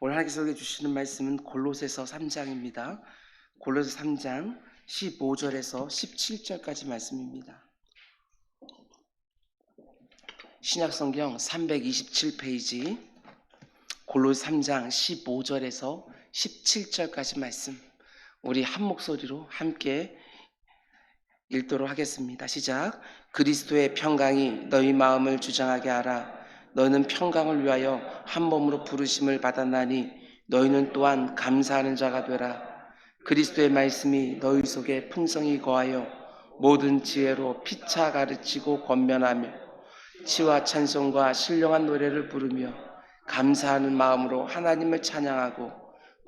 오늘 하나님께서 우리에게 주시는 말씀은 골로새서 3장입니다. 골로새 3장 15절에서 17절까지 말씀입니다. 신약성경 327페이지 골로새 3장 15절에서 17절까지 말씀, 우리 한 목소리로 함께 읽도록 하겠습니다. 시작. 그리스도의 평강이 너희 마음을 주장하게 하라. 너희는 평강을 위하여 한 몸으로 부르심을 받았나니 너희는 또한 감사하는 자가 되라. 그리스도의 말씀이 너희 속에 풍성히 거하여 모든 지혜로 피차 가르치고 권면하며 치와 찬송과 신령한 노래를 부르며 감사하는 마음으로 하나님을 찬양하고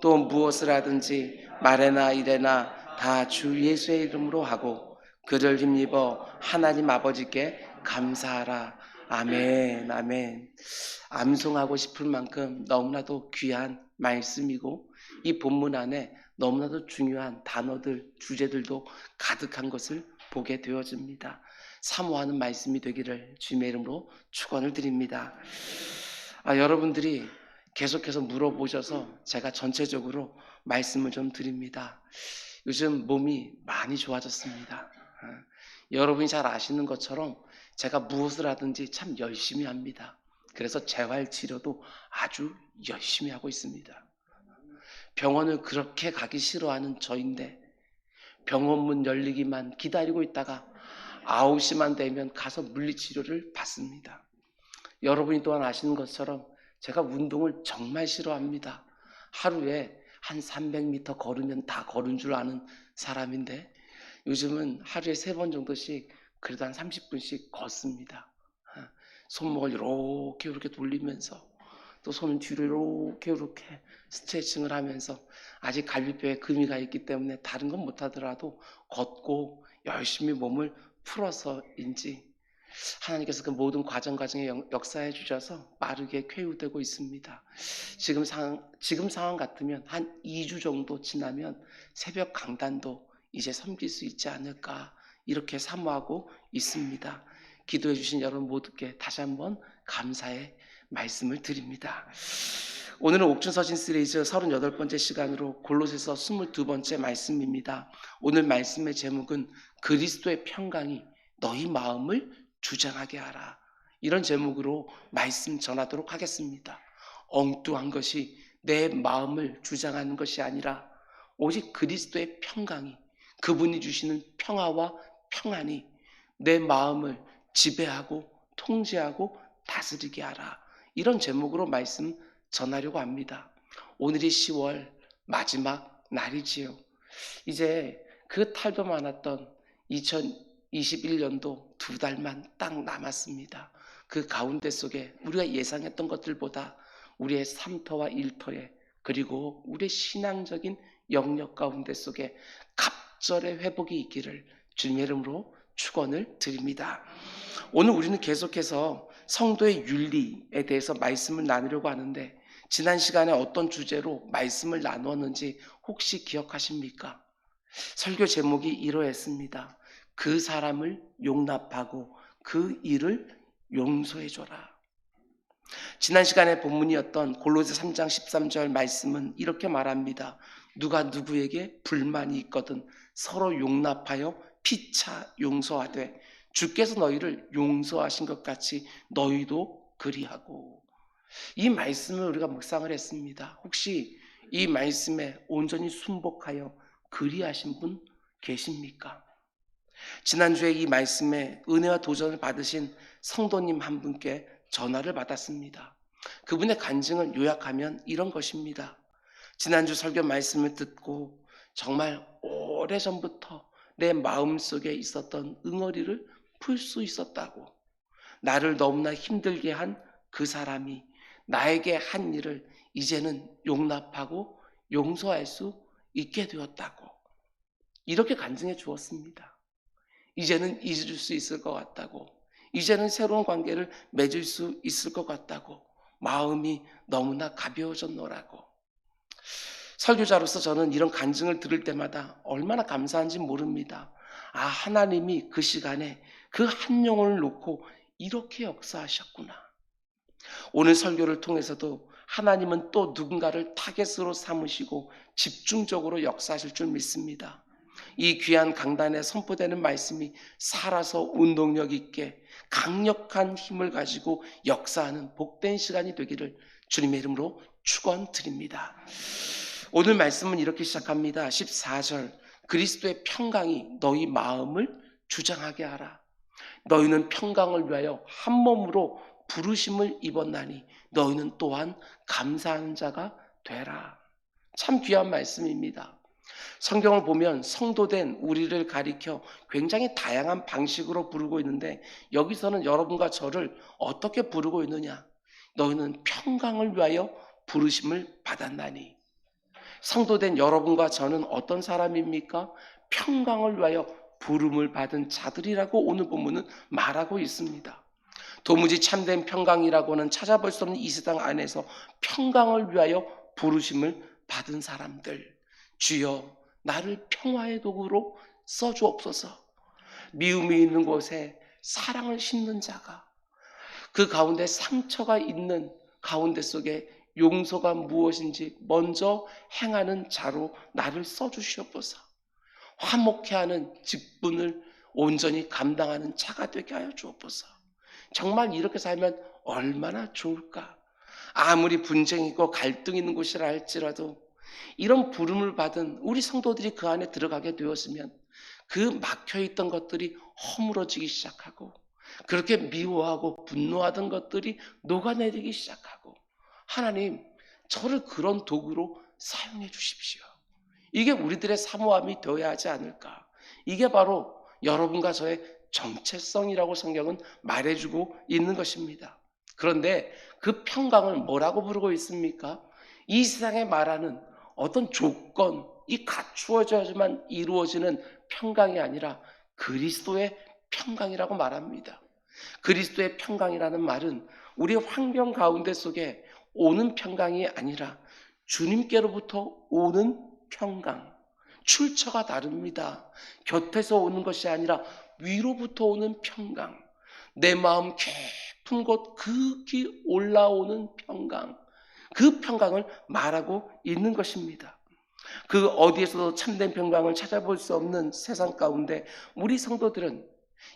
또 무엇을 하든지 말에나 일에나 다 주 예수의 이름으로 하고 그를 힘입어 하나님 아버지께 감사하라. 아멘, 아멘. 암송하고 싶을 만큼 너무나도 귀한 말씀이고 이 본문 안에 너무나도 중요한 단어들, 주제들도 가득한 것을 보게 되어집니다. 사모하는 말씀이 되기를 주님의 이름으로 축원을 드립니다. 여러분들이 계속해서 물어보셔서 제가 전체적으로 말씀을 좀 드립니다. 요즘 몸이 많이 좋아졌습니다. 여러분이 잘 아시는 것처럼 제가 무엇을 하든지 참 열심히 합니다. 그래서 재활치료도 아주 열심히 하고 있습니다. 병원을 그렇게 가기 싫어하는 저인데 병원 문 열리기만 기다리고 있다가 9시만 되면 가서 물리치료를 받습니다. 여러분이 또한 아시는 것처럼 제가 운동을 정말 싫어합니다. 하루에 한 300m 걸으면 다 걸은 줄 아는 사람인데 요즘은 하루에 3번 정도씩 그래도 한 30분씩 걷습니다. 손목을 이렇게 돌리면서 또 손을 뒤로 이렇게 스트레칭을 하면서 아직 갈비뼈에 금이 가 있기 때문에 다른 건 못하더라도 걷고 열심히 몸을 풀어서인지 하나님께서 그 모든 과정에 역사해 주셔서 빠르게 쾌유되고 있습니다. 지금 상황 같으면 한 2주 정도 지나면 새벽 강단도 이제 섬길 수 있지 않을까 이렇게 사모하고 있습니다. 기도해 주신 여러분 모두께 다시 한번 감사의 말씀을 드립니다. 오늘은 옥중서신 시리즈 38번째 시간으로 골로새서 22번째 말씀입니다. 오늘 말씀의 제목은 그리스도의 평강이 너희 마음을 주장하게 하라. 이런 제목으로 말씀 전하도록 하겠습니다. 엉뚱한 것이 내 마음을 주장하는 것이 아니라 오직 그리스도의 평강이, 그분이 주시는 평화와 평안이 내 마음을 지배하고 통제하고 다스리게 하라. 이런 제목으로 말씀 전하려고 합니다. 오늘이 10월 마지막 날이지요. 이제 그 탈도 많았던 2021년도 2달만 딱 남았습니다. 그 가운데 속에 우리가 예상했던 것들보다 우리의 삶터와 일터에 그리고 우리의 신앙적인 영역 가운데 속에 갑절의 회복이 있기를 주님의 이름으로 축원을 드립니다. 오늘 우리는 계속해서 성도의 윤리에 대해서 말씀을 나누려고 하는데 지난 시간에 어떤 주제로 말씀을 나누었는지 혹시 기억하십니까? 설교 제목이 이러했습니다. 그 사람을 용납하고 그 일을 용서해줘라. 지난 시간에 본문이었던 골로새 3장 13절 말씀은 이렇게 말합니다. 누가 누구에게 불만이 있거든 서로 용납하여 피차 용서하되 주께서 너희를 용서하신 것 같이 너희도 그리하고. 이 말씀을 우리가 묵상을 했습니다. 혹시 이 말씀에 온전히 순복하여 그리하신 분 계십니까? 지난주에 이 말씀에 은혜와 도전을 받으신 성도님 한 분께 전화를 받았습니다. 그분의 간증을 요약하면 이런 것입니다. 지난주 설교 말씀을 듣고 정말 오래전부터 내 마음속에 있었던 응어리를 풀 수 있었다고, 나를 너무나 힘들게 한 그 사람이 나에게 한 일을 이제는 용납하고 용서할 수 있게 되었다고 이렇게 간증해 주었습니다. 이제는 잊을 수 있을 것 같다고, 이제는 새로운 관계를 맺을 수 있을 것 같다고, 마음이 너무나 가벼워졌노라고. 설교자로서 저는 이런 간증을 들을 때마다 얼마나 감사한지 모릅니다. 하나님이 그 시간에 그 한 영혼을 놓고 이렇게 역사하셨구나. 오늘 설교를 통해서도 하나님은 또 누군가를 타겟으로 삼으시고 집중적으로 역사하실 줄 믿습니다. 이 귀한 강단에 선포되는 말씀이 살아서 운동력 있게 강력한 힘을 가지고 역사하는 복된 시간이 되기를 주님의 이름으로 축원드립니다. 오늘 말씀은 이렇게 시작합니다. 14절, 그리스도의 평강이 너희 마음을 주장하게 하라. 너희는 평강을 위하여 한 몸으로 부르심을 입었나니 너희는 또한 감사하는 자가 되라. 참 귀한 말씀입니다. 성경을 보면 성도된 우리를 가리켜 굉장히 다양한 방식으로 부르고 있는데, 여기서는 여러분과 저를 어떻게 부르고 있느냐? 너희는 평강을 위하여 부르심을 받았나니. 성도된 여러분과 저는 어떤 사람입니까? 평강을 위하여 부름을 받은 자들이라고 오늘 본문은 말하고 있습니다. 도무지 참된 평강이라고는 찾아볼 수 없는 이 세상 안에서 평강을 위하여 부르심을 받은 사람들, 주여 나를 평화의 도구로 써주옵소서. 미움이 있는 곳에 사랑을 심는 자가, 그 가운데 상처가 있는 가운데 속에 용서가 무엇인지 먼저 행하는 자로 나를 써주시옵소서. 화목해 하는 직분을 온전히 감당하는 자가 되게 하여 주옵소서. 정말 이렇게 살면 얼마나 좋을까. 아무리 분쟁이 있고 갈등이 있는 곳이라 할지라도 이런 부름을 받은 우리 성도들이 그 안에 들어가게 되었으면 그 막혀있던 것들이 허물어지기 시작하고, 그렇게 미워하고 분노하던 것들이 녹아내리기 시작하고, 하나님 저를 그런 도구로 사용해 주십시오. 이게 우리들의 사모함이 되어야 하지 않을까. 이게 바로 여러분과 저의 정체성이라고 성경은 말해주고 있는 것입니다. 그런데 그 평강을 뭐라고 부르고 있습니까? 이 세상에 말하는 어떤 조건이 갖추어져야지만 이루어지는 평강이 아니라 그리스도의 평강이라고 말합니다. 그리스도의 평강이라는 말은 우리 환경 가운데 속에 오는 평강이 아니라 주님께로부터 오는 평강, 출처가 다릅니다. 곁에서 오는 것이 아니라 위로부터 오는 평강, 내 마음 깊은 곳 극히 올라오는 평강, 그 평강을 말하고 있는 것입니다. 그 어디에서도 참된 평강을 찾아볼 수 없는 세상 가운데 우리 성도들은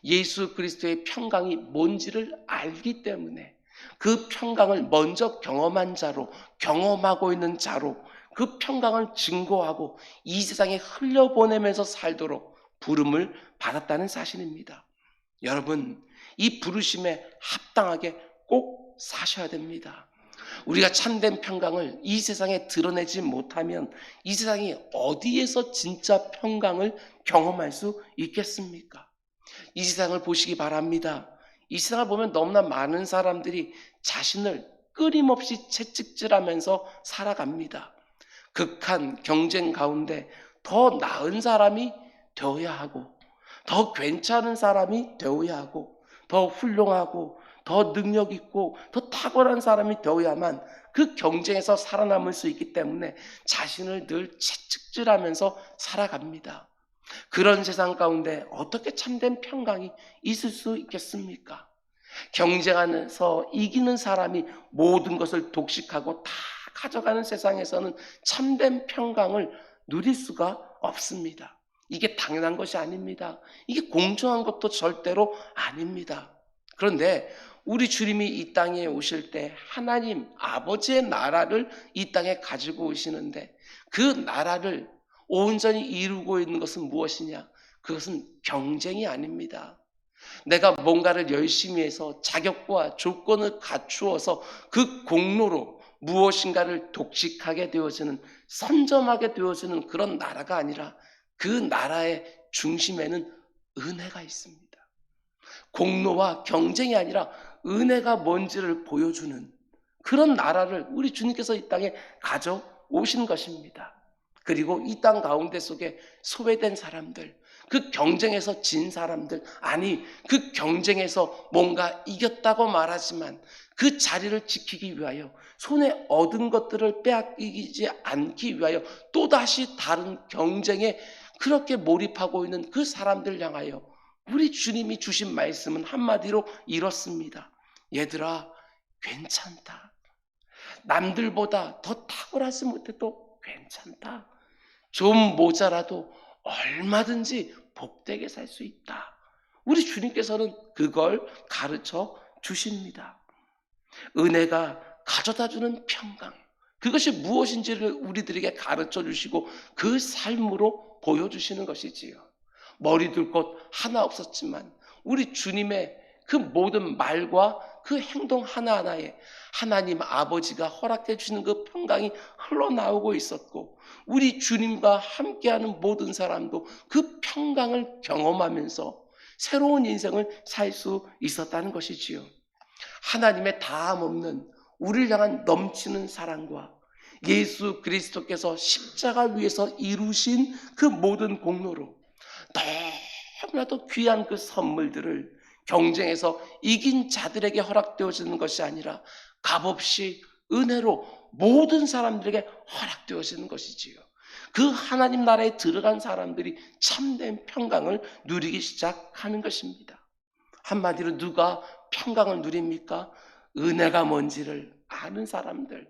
예수 그리스도의 평강이 뭔지를 알기 때문에 그 평강을 먼저 경험한 자로, 경험하고 있는 자로 그 평강을 증거하고 이 세상에 흘려보내면서 살도록 부름을 받았다는 사실입니다. 여러분, 이 부르심에 합당하게 꼭 사셔야 됩니다. 우리가 참된 평강을 이 세상에 드러내지 못하면 이 세상이 어디에서 진짜 평강을 경험할 수 있겠습니까? 이 세상을 보시기 바랍니다. 이 세상을 보면 너무나 많은 사람들이 자신을 끊임없이 채찍질하면서 살아갑니다. 극한 경쟁 가운데 더 나은 사람이 되어야 하고, 더 괜찮은 사람이 되어야 하고, 더 훌륭하고 더 능력 있고 더 탁월한 사람이 되어야만 그 경쟁에서 살아남을 수 있기 때문에 자신을 늘 채찍질하면서 살아갑니다. 그런 세상 가운데 어떻게 참된 평강이 있을 수 있겠습니까? 경쟁하면서 이기는 사람이 모든 것을 독식하고 다 가져가는 세상에서는 참된 평강을 누릴 수가 없습니다. 이게 당연한 것이 아닙니다. 이게 공정한 것도 절대로 아닙니다. 그런데 우리 주님이 이 땅에 오실 때 하나님 아버지의 나라를 이 땅에 가지고 오시는데, 그 나라를 온전히 이루고 있는 것은 무엇이냐? 그것은 경쟁이 아닙니다. 내가 뭔가를 열심히 해서 자격과 조건을 갖추어서 그 공로로 무엇인가를 독식하게 되어지는, 선점하게 되어지는 그런 나라가 아니라 그 나라의 중심에는 은혜가 있습니다. 공로와 경쟁이 아니라 은혜가 뭔지를 보여주는 그런 나라를 우리 주님께서 이 땅에 가져오신 것입니다. 그리고 이 땅 가운데 속에 소외된 사람들, 그 경쟁에서 진 사람들, 아니 그 경쟁에서 뭔가 이겼다고 말하지만 그 자리를 지키기 위하여 손에 얻은 것들을 빼앗기지 않기 위하여 또다시 다른 경쟁에 그렇게 몰입하고 있는 그 사람들 향하여 우리 주님이 주신 말씀은 한마디로 이렇습니다. 얘들아, 괜찮다. 남들보다 더 탁월하지 못해도 괜찮다. 좀 모자라도 얼마든지 복되게 살 수 있다. 우리 주님께서는 그걸 가르쳐 주십니다. 은혜가 가져다주는 평강, 그것이 무엇인지를 우리들에게 가르쳐 주시고 그 삶으로 보여주시는 것이지요. 머리 둘 것 하나 없었지만 우리 주님의 그 모든 말과 그 행동 하나하나에 하나님 아버지가 허락해 주시는 그 평강이 흘러나오고 있었고, 우리 주님과 함께하는 모든 사람도 그 평강을 경험하면서 새로운 인생을 살 수 있었다는 것이지요. 하나님의 다함 없는 우리를 향한 넘치는 사랑과 예수 그리스도께서 십자가 위에서 이루신 그 모든 공로로 너무나도 귀한 그 선물들을 경쟁에서 이긴 자들에게 허락되어지는 것이 아니라 값없이 은혜로 모든 사람들에게 허락되어지는 것이지요. 그 하나님 나라에 들어간 사람들이 참된 평강을 누리기 시작하는 것입니다. 한마디로 누가 평강을 누립니까? 은혜가 뭔지를 아는 사람들,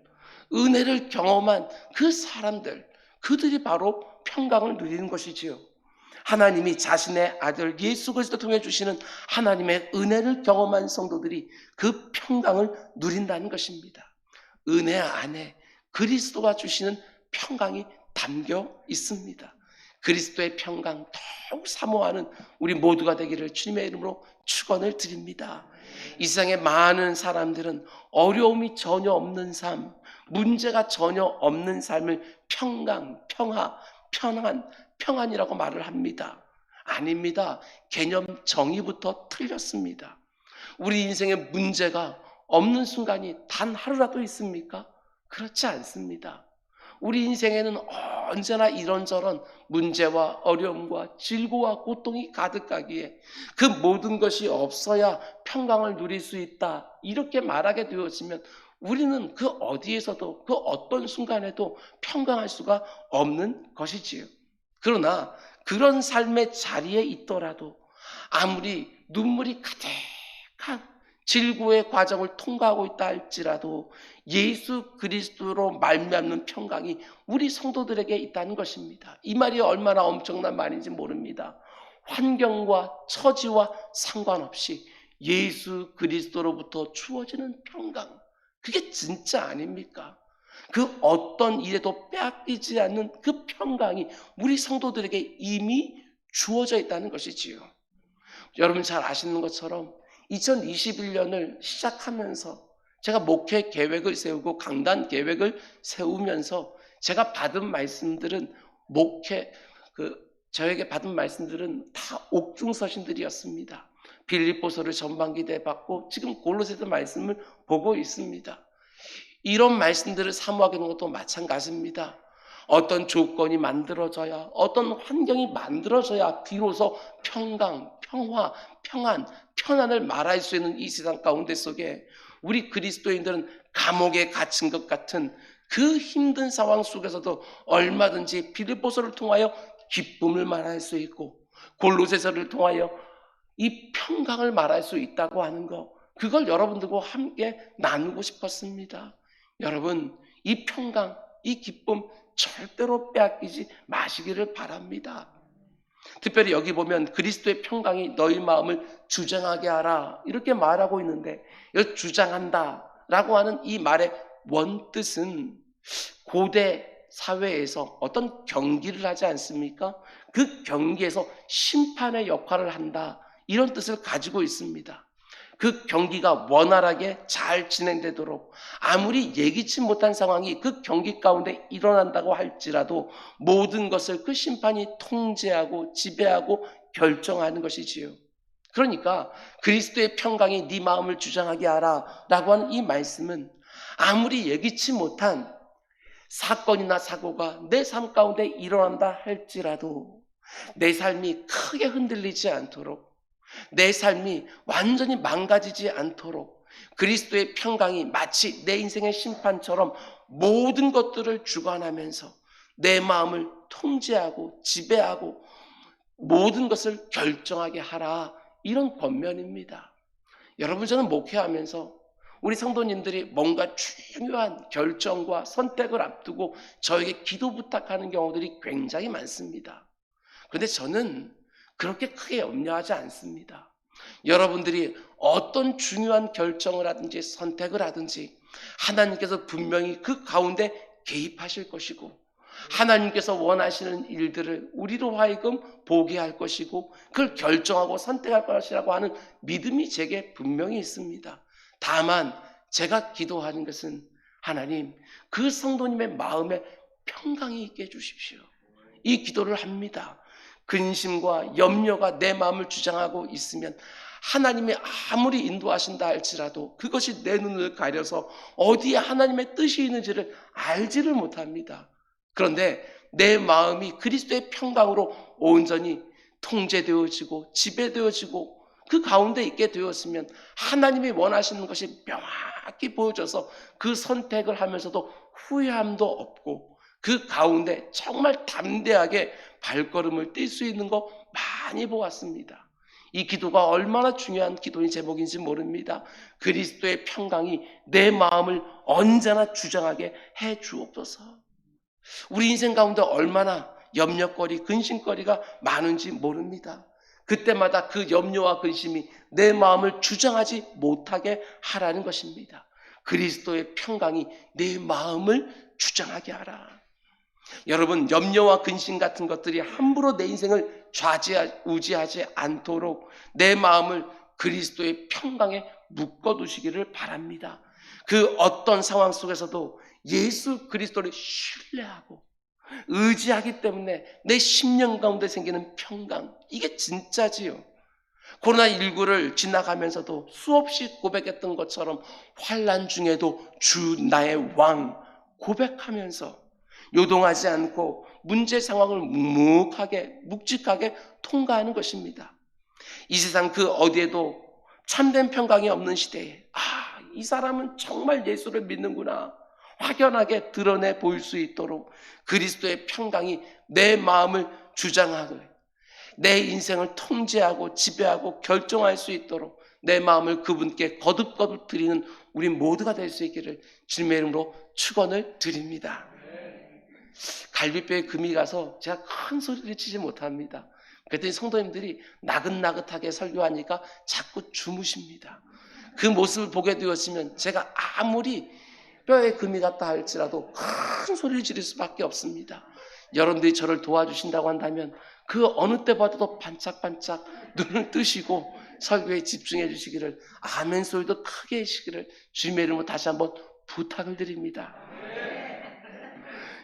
은혜를 경험한 그 사람들, 그들이 바로 평강을 누리는 것이지요. 하나님이 자신의 아들 예수 그리스도를 통해 주시는 하나님의 은혜를 경험한 성도들이 그 평강을 누린다는 것입니다. 은혜 안에 그리스도가 주시는 평강이 담겨 있습니다. 그리스도의 평강 더욱 사모하는 우리 모두가 되기를 주님의 이름으로 축원을 드립니다. 이 세상에 많은 사람들은 어려움이 전혀 없는 삶, 문제가 전혀 없는 삶을 평강, 평화, 평안이라고 말을 합니다. 아닙니다. 개념 정의부터 틀렸습니다. 우리 인생에 문제가 없는 순간이 단 하루라도 있습니까? 그렇지 않습니다. 우리 인생에는 언제나 이런저런 문제와 어려움과 질고와 고통이 가득하기에 그 모든 것이 없어야 평강을 누릴 수 있다, 이렇게 말하게 되어지면 우리는 그 어디에서도 그 어떤 순간에도 평강할 수가 없는 것이지요. 그러나 그런 삶의 자리에 있더라도 아무리 눈물이 가득한 질고의 과정을 통과하고 있다 할지라도 예수 그리스도로 말미암는 평강이 우리 성도들에게 있다는 것입니다. 이 말이 얼마나 엄청난 말인지 모릅니다. 환경과 처지와 상관없이 예수 그리스도로부터 주어지는 평강, 그게 진짜 아닙니까? 그 어떤 일에도 빼앗기지 않는 그 평강이 우리 성도들에게 이미 주어져 있다는 것이지요. 여러분 잘 아시는 것처럼 2021년을 시작하면서 제가 목회 계획을 세우고 강단 계획을 세우면서 제가 받은 말씀들은 저에게 받은 말씀들은 다 옥중서신들이었습니다. 빌립보서를 전반기대 받고 지금 골로새서 말씀을 보고 있습니다. 이런 말씀들을 사모하게 된 것도 마찬가지입니다. 어떤 조건이 만들어져야, 어떤 환경이 만들어져야 비로소 평강, 평화, 편안을 말할 수 있는 이 세상 가운데 속에 우리 그리스도인들은 감옥에 갇힌 것 같은 그 힘든 상황 속에서도 얼마든지 빌립보서를 통하여 기쁨을 말할 수 있고 골로새서를 통하여 이 평강을 말할 수 있다고 하는 것, 그걸 여러분들과 함께 나누고 싶었습니다. 여러분, 이 평강, 이 기쁨 절대로 빼앗기지 마시기를 바랍니다. 특별히 여기 보면 그리스도의 평강이 너희 마음을 주장하게 하라, 이렇게 말하고 있는데, 이 주장한다 라고 하는 이 말의 원뜻은 고대 사회에서 어떤 경기를 하지 않습니까? 그 경기에서 심판의 역할을 한다, 이런 뜻을 가지고 있습니다. 그 경기가 원활하게 잘 진행되도록 아무리 예기치 못한 상황이 그 경기 가운데 일어난다고 할지라도 모든 것을 그 심판이 통제하고 지배하고 결정하는 것이지요. 그러니까 그리스도의 평강이 네 마음을 주장하게 하라 라고 하는 이 말씀은 아무리 예기치 못한 사건이나 사고가 내 삶 가운데 일어난다 할지라도 내 삶이 크게 흔들리지 않도록, 내 삶이 완전히 망가지지 않도록 그리스도의 평강이 마치 내 인생의 심판처럼 모든 것들을 주관하면서 내 마음을 통제하고 지배하고 모든 것을 결정하게 하라, 이런 권면입니다. 여러분, 저는 목회하면서 우리 성도님들이 뭔가 중요한 결정과 선택을 앞두고 저에게 기도 부탁하는 경우들이 굉장히 많습니다. 그런데 저는 그렇게 크게 염려하지 않습니다. 여러분들이 어떤 중요한 결정을 하든지 선택을 하든지 하나님께서 분명히 그 가운데 개입하실 것이고, 하나님께서 원하시는 일들을 우리로 하여금 보게 할 것이고, 그걸 결정하고 선택할 것이라고 하는 믿음이 제게 분명히 있습니다. 다만 제가 기도하는 것은, 하나님, 그 성도님의 마음에 평강이 있게 해주십시오. 이 기도를 합니다. 근심과 염려가 내 마음을 주장하고 있으면 하나님이 아무리 인도하신다 할지라도 그것이 내 눈을 가려서 어디에 하나님의 뜻이 있는지를 알지를 못합니다. 그런데 내 마음이 그리스도의 평강으로 온전히 통제되어지고 지배되어지고 그 가운데 있게 되었으면 하나님이 원하시는 것이 명확히 보여져서 그 선택을 하면서도 후회함도 없고 그 가운데 정말 담대하게 발걸음을 뛸 수 있는 거 많이 보았습니다. 이 기도가 얼마나 중요한 기도의 제목인지 모릅니다. 그리스도의 평강이 내 마음을 언제나 주장하게 해 주옵소서. 우리 인생 가운데 얼마나 염려거리, 근심거리가 많은지 모릅니다. 그때마다 그 염려와 근심이 내 마음을 주장하지 못하게 하라는 것입니다. 그리스도의 평강이 내 마음을 주장하게 하라. 여러분, 염려와 근심 같은 것들이 함부로 내 인생을 좌지우지하지 않도록 내 마음을 그리스도의 평강에 묶어두시기를 바랍니다. 그 어떤 상황 속에서도 예수 그리스도를 신뢰하고 의지하기 때문에 내 심령 가운데 생기는 평강, 이게 진짜지요. 코로나19를 지나가면서도 수없이 고백했던 것처럼 환난 중에도 주 나의 왕 고백하면서 요동하지 않고 문제 상황을 묵직하게 통과하는 것입니다. 이 세상 그 어디에도 참된 평강이 없는 시대에 이 사람은 정말 예수를 믿는구나 확연하게 드러내 보일 수 있도록 그리스도의 평강이 내 마음을 주장하고 내 인생을 통제하고 지배하고 결정할 수 있도록 내 마음을 그분께 거듭거듭 드리는 우리 모두가 될 수 있기를 주님의 이름으로 축원을 드립니다. 갈비뼈에 금이 가서 제가 큰 소리를 치지 못합니다. 그랬더니 성도님들이 나긋나긋하게 설교하니까 자꾸 주무십니다. 그 모습을 보게 되었으면 제가 아무리 뼈에 금이 갔다 할지라도 큰 소리를 지를 수밖에 없습니다. 여러분들이 저를 도와주신다고 한다면 그 어느 때 봐도 반짝반짝 눈을 뜨시고 설교에 집중해 주시기를, 아멘 소리도 크게 해주시기를 주님의 이름으로 다시 한번 부탁을 드립니다.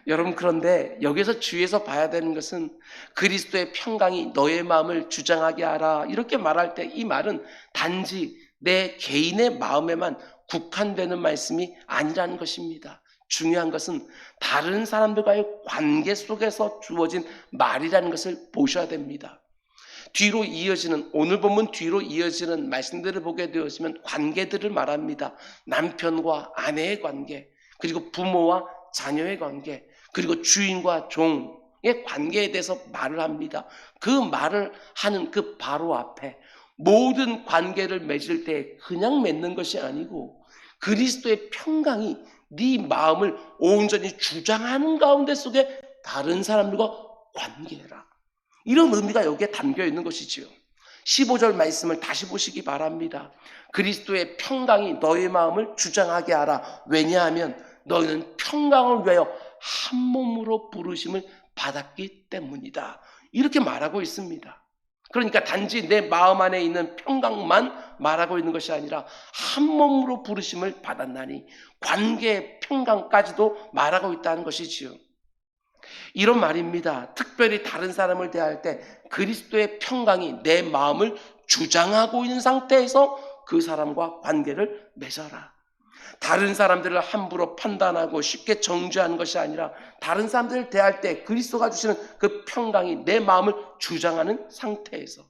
여러분, 그런데 여기서 주위에서 봐야 되는 것은 그리스도의 평강이 너의 마음을 주장하게 하라 이렇게 말할 때 이 말은 단지 내 개인의 마음에만 국한되는 말씀이 아니라는 것입니다. 중요한 것은 다른 사람들과의 관계 속에서 주어진 말이라는 것을 보셔야 됩니다. 뒤로 이어지는, 오늘 본문 뒤로 이어지는 말씀들을 보게 되었으면 관계들을 말합니다. 남편과 아내의 관계, 그리고 부모와 자녀의 관계, 그리고 주인과 종의 관계에 대해서 말을 합니다. 그 말을 하는 그 바로 앞에 모든 관계를 맺을 때 그냥 맺는 것이 아니고 그리스도의 평강이 네 마음을 온전히 주장하는 가운데 속에 다른 사람들과 관계해라, 이런 의미가 여기에 담겨 있는 것이지요. 15절 말씀을 다시 보시기 바랍니다. 그리스도의 평강이 너의 마음을 주장하게 하라. 왜냐하면 너희는 평강을 위하여 한 몸으로 부르심을 받았기 때문이다. 이렇게 말하고 있습니다. 그러니까 단지 내 마음 안에 있는 평강만 말하고 있는 것이 아니라 한 몸으로 부르심을 받았나니 관계의 평강까지도 말하고 있다는 것이지요. 이런 말입니다. 특별히 다른 사람을 대할 때 그리스도의 평강이 내 마음을 주장하고 있는 상태에서 그 사람과 관계를 맺어라. 다른 사람들을 함부로 판단하고 쉽게 정죄하는 것이 아니라 다른 사람들을 대할 때 그리스도가 주시는 그 평강이 내 마음을 주장하는 상태에서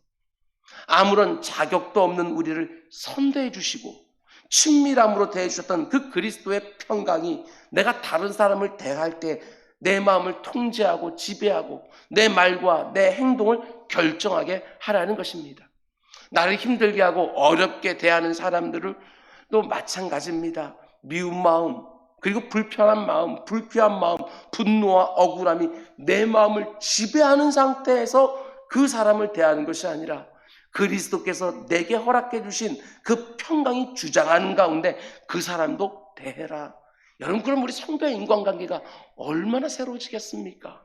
아무런 자격도 없는 우리를 선대해 주시고 친밀함으로 대해 주셨던 그 그리스도의 평강이 내가 다른 사람을 대할 때 내 마음을 통제하고 지배하고 내 말과 내 행동을 결정하게 하라는 것입니다. 나를 힘들게 하고 어렵게 대하는 사람들을 또 마찬가지입니다. 미운 마음, 그리고 불편한 마음, 불쾌한 마음, 분노와 억울함이 내 마음을 지배하는 상태에서 그 사람을 대하는 것이 아니라 그리스도께서 내게 허락해 주신 그 평강이 주장하는 가운데 그 사람도 대해라. 여러분, 그럼 우리 성도의 인간관계가 얼마나 새로워지겠습니까?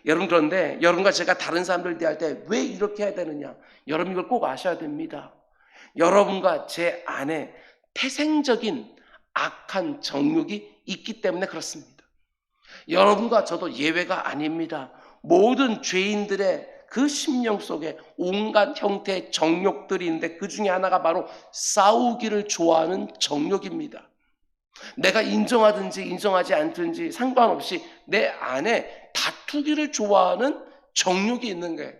여러분, 그런데 여러분과 제가 다른 사람들 대할 때 왜 이렇게 해야 되느냐? 여러분, 이걸 꼭 아셔야 됩니다. 여러분과 제 안에 태생적인 악한 정욕이 있기 때문에 그렇습니다. 여러분과 저도 예외가 아닙니다. 모든 죄인들의 그 심령 속에 온갖 형태의 정욕들이 있는데 그 중에 하나가 바로 싸우기를 좋아하는 정욕입니다. 내가 인정하든지 인정하지 않든지 상관없이 내 안에 다투기를 좋아하는 정욕이 있는 거예요.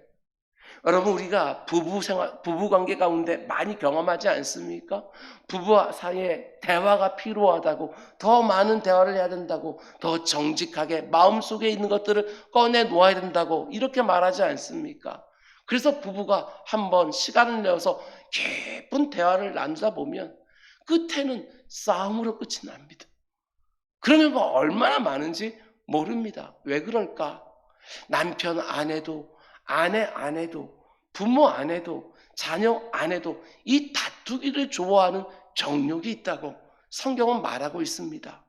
여러분, 우리가 부부 관계 가운데 많이 경험하지 않습니까? 부부 사이에 대화가 필요하다고, 더 많은 대화를 해야 된다고, 더 정직하게 마음속에 있는 것들을 꺼내 놓아야 된다고 이렇게 말하지 않습니까? 그래서 부부가 한번 시간을 내어서 깊은 대화를 나누다 보면 끝에는 싸움으로 끝이 납니다. 그런 경우가 얼마나 많은지 모릅니다. 왜 그럴까? 남편 아내도, 아내 아내도, 부모 아내도, 자녀 아내도 이 다투기를 좋아하는 정욕이 있다고 성경은 말하고 있습니다.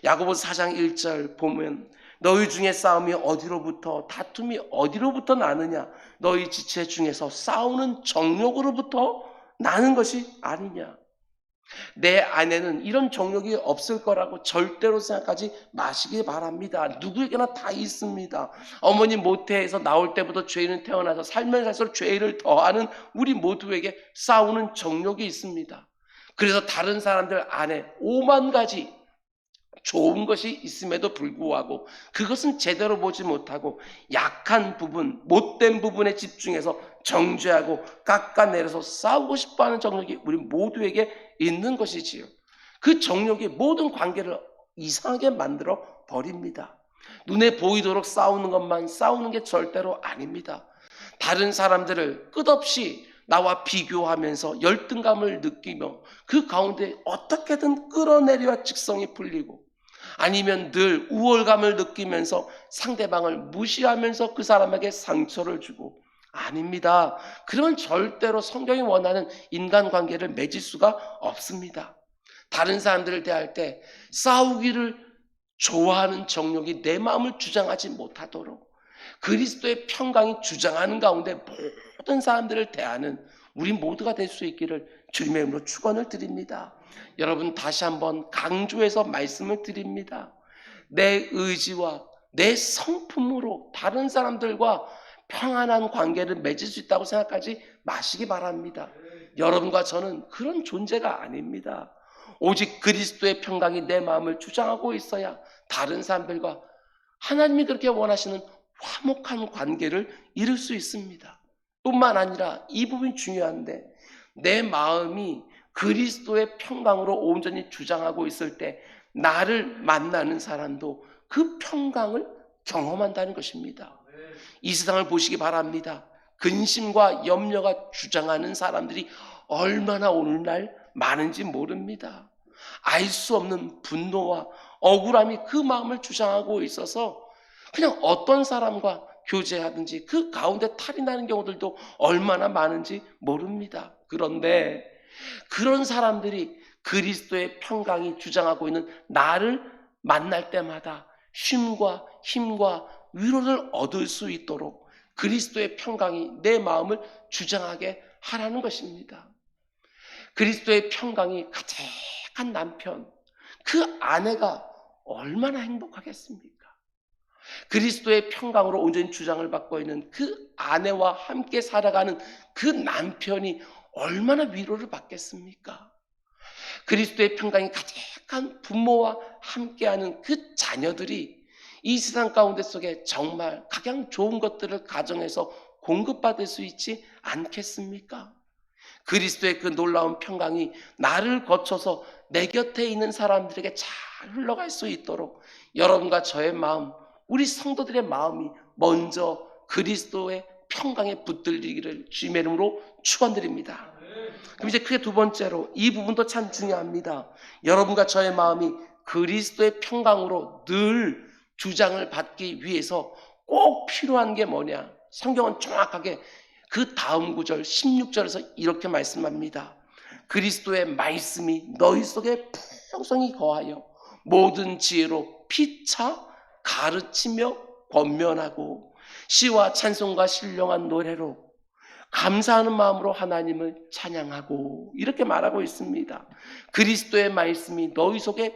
야고보서 4장 1절 보면 너희 중에 싸움이 어디로부터, 다툼이 어디로부터 나느냐? 너희 지체 중에서 싸우는 정욕으로부터 나는 것이 아니냐? 내 안에는 이런 정욕이 없을 거라고 절대로 생각하지 마시기 바랍니다. 누구에게나 다 있습니다. 어머니 모태에서 나올 때부터 죄인은 태어나서 살면 살수록 죄를 더하는 우리 모두에게 싸우는 정욕이 있습니다. 그래서 다른 사람들 안에 5만 가지 좋은 것이 있음에도 불구하고 그것은 제대로 보지 못하고 약한 부분, 못된 부분에 집중해서 정죄하고 깎아내려서 싸우고 싶어하는 정욕이 우리 모두에게 있는 것이지요. 그 정욕이 모든 관계를 이상하게 만들어 버립니다. 눈에 보이도록 싸우는 것만 싸우는 게 절대로 아닙니다. 다른 사람들을 끝없이 나와 비교하면서 열등감을 느끼며 그 가운데 어떻게든 끌어내려야 직성이 풀리고, 아니면 늘 우월감을 느끼면서 상대방을 무시하면서 그 사람에게 상처를 주고, 아닙니다. 그런 절대로 성경이 원하는 인간관계를 맺을 수가 없습니다. 다른 사람들을 대할 때 싸우기를 좋아하는 정욕이 내 마음을 주장하지 못하도록 그리스도의 평강이 주장하는 가운데 모든 사람들을 대하는 우리 모두가 될 수 있기를 주님의 이름으로 축원을 드립니다. 여러분, 다시 한번 강조해서 말씀을 드립니다. 내 의지와 내 성품으로 다른 사람들과 평안한 관계를 맺을 수 있다고 생각하지 마시기 바랍니다. 여러분과 저는 그런 존재가 아닙니다. 오직 그리스도의 평강이 내 마음을 주장하고 있어야 다른 사람들과 하나님이 그렇게 원하시는 화목한 관계를 이룰 수 있습니다. 뿐만 아니라 이 부분이 중요한데, 내 마음이 그리스도의 평강으로 온전히 주장하고 있을 때 나를 만나는 사람도 그 평강을 경험한다는 것입니다. 이 세상을 보시기 바랍니다. 근심과 염려가 주장하는 사람들이 얼마나 오늘날 많은지 모릅니다. 알 수 없는 분노와 억울함이 그 마음을 주장하고 있어서 그냥 어떤 사람과 교제하든지 그 가운데 탈이 나는 경우들도 얼마나 많은지 모릅니다. 그런데 그런 사람들이 그리스도의 평강이 주장하고 있는 나를 만날 때마다 쉼과 힘과 위로를 얻을 수 있도록 그리스도의 평강이 내 마음을 주장하게 하라는 것입니다. 그리스도의 평강이 가득한 남편, 그 아내가 얼마나 행복하겠습니까? 그리스도의 평강으로 온전히 주장을 받고 있는 그 아내와 함께 살아가는 그 남편이 얼마나 위로를 받겠습니까? 그리스도의 평강이 가득한 부모와 함께하는 그 자녀들이 이 세상 가운데 속에 정말 가장 좋은 것들을 가정에서 공급받을 수 있지 않겠습니까? 그리스도의 그 놀라운 평강이 나를 거쳐서 내 곁에 있는 사람들에게 잘 흘러갈 수 있도록 여러분과 저의 마음, 우리 성도들의 마음이 먼저 그리스도의 평강에 붙들리기를 주님의 이름으로 축원드립니다. 그럼 이제 크게 두 번째로 이 부분도 참 중요합니다. 여러분과 저의 마음이 그리스도의 평강으로 늘 주장을 받기 위해서 꼭 필요한 게 뭐냐? 성경은 정확하게 그 다음 구절 16절에서 이렇게 말씀합니다. 그리스도의 말씀이 너희 속에 풍성히 거하여 모든 지혜로 피차 가르치며 권면하고 시와 찬송과 신령한 노래로 감사하는 마음으로 하나님을 찬양하고 이렇게 말하고 있습니다. 그리스도의 말씀이 너희 속에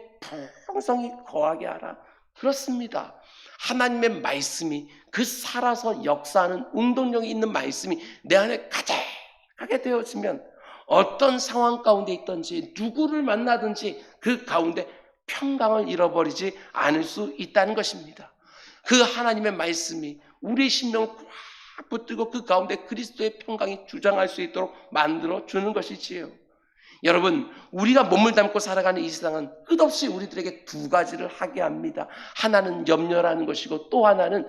풍성히 거하게 하라. 그렇습니다. 하나님의 말씀이 그 살아서 역사하는 운동력이 있는 말씀이 내 안에 가득하게 되어지면 어떤 상황 가운데 있든지 누구를 만나든지 그 가운데 평강을 잃어버리지 않을 수 있다는 것입니다. 그 하나님의 말씀이 우리의 심령을 꽉 붙들고 그 가운데 그리스도의 평강이 주장할 수 있도록 만들어 주는 것이지요. 여러분, 우리가 몸을 담고 살아가는 이 세상은 끝없이 우리들에게 두 가지를 하게 합니다. 하나는 염려라는 것이고 또 하나는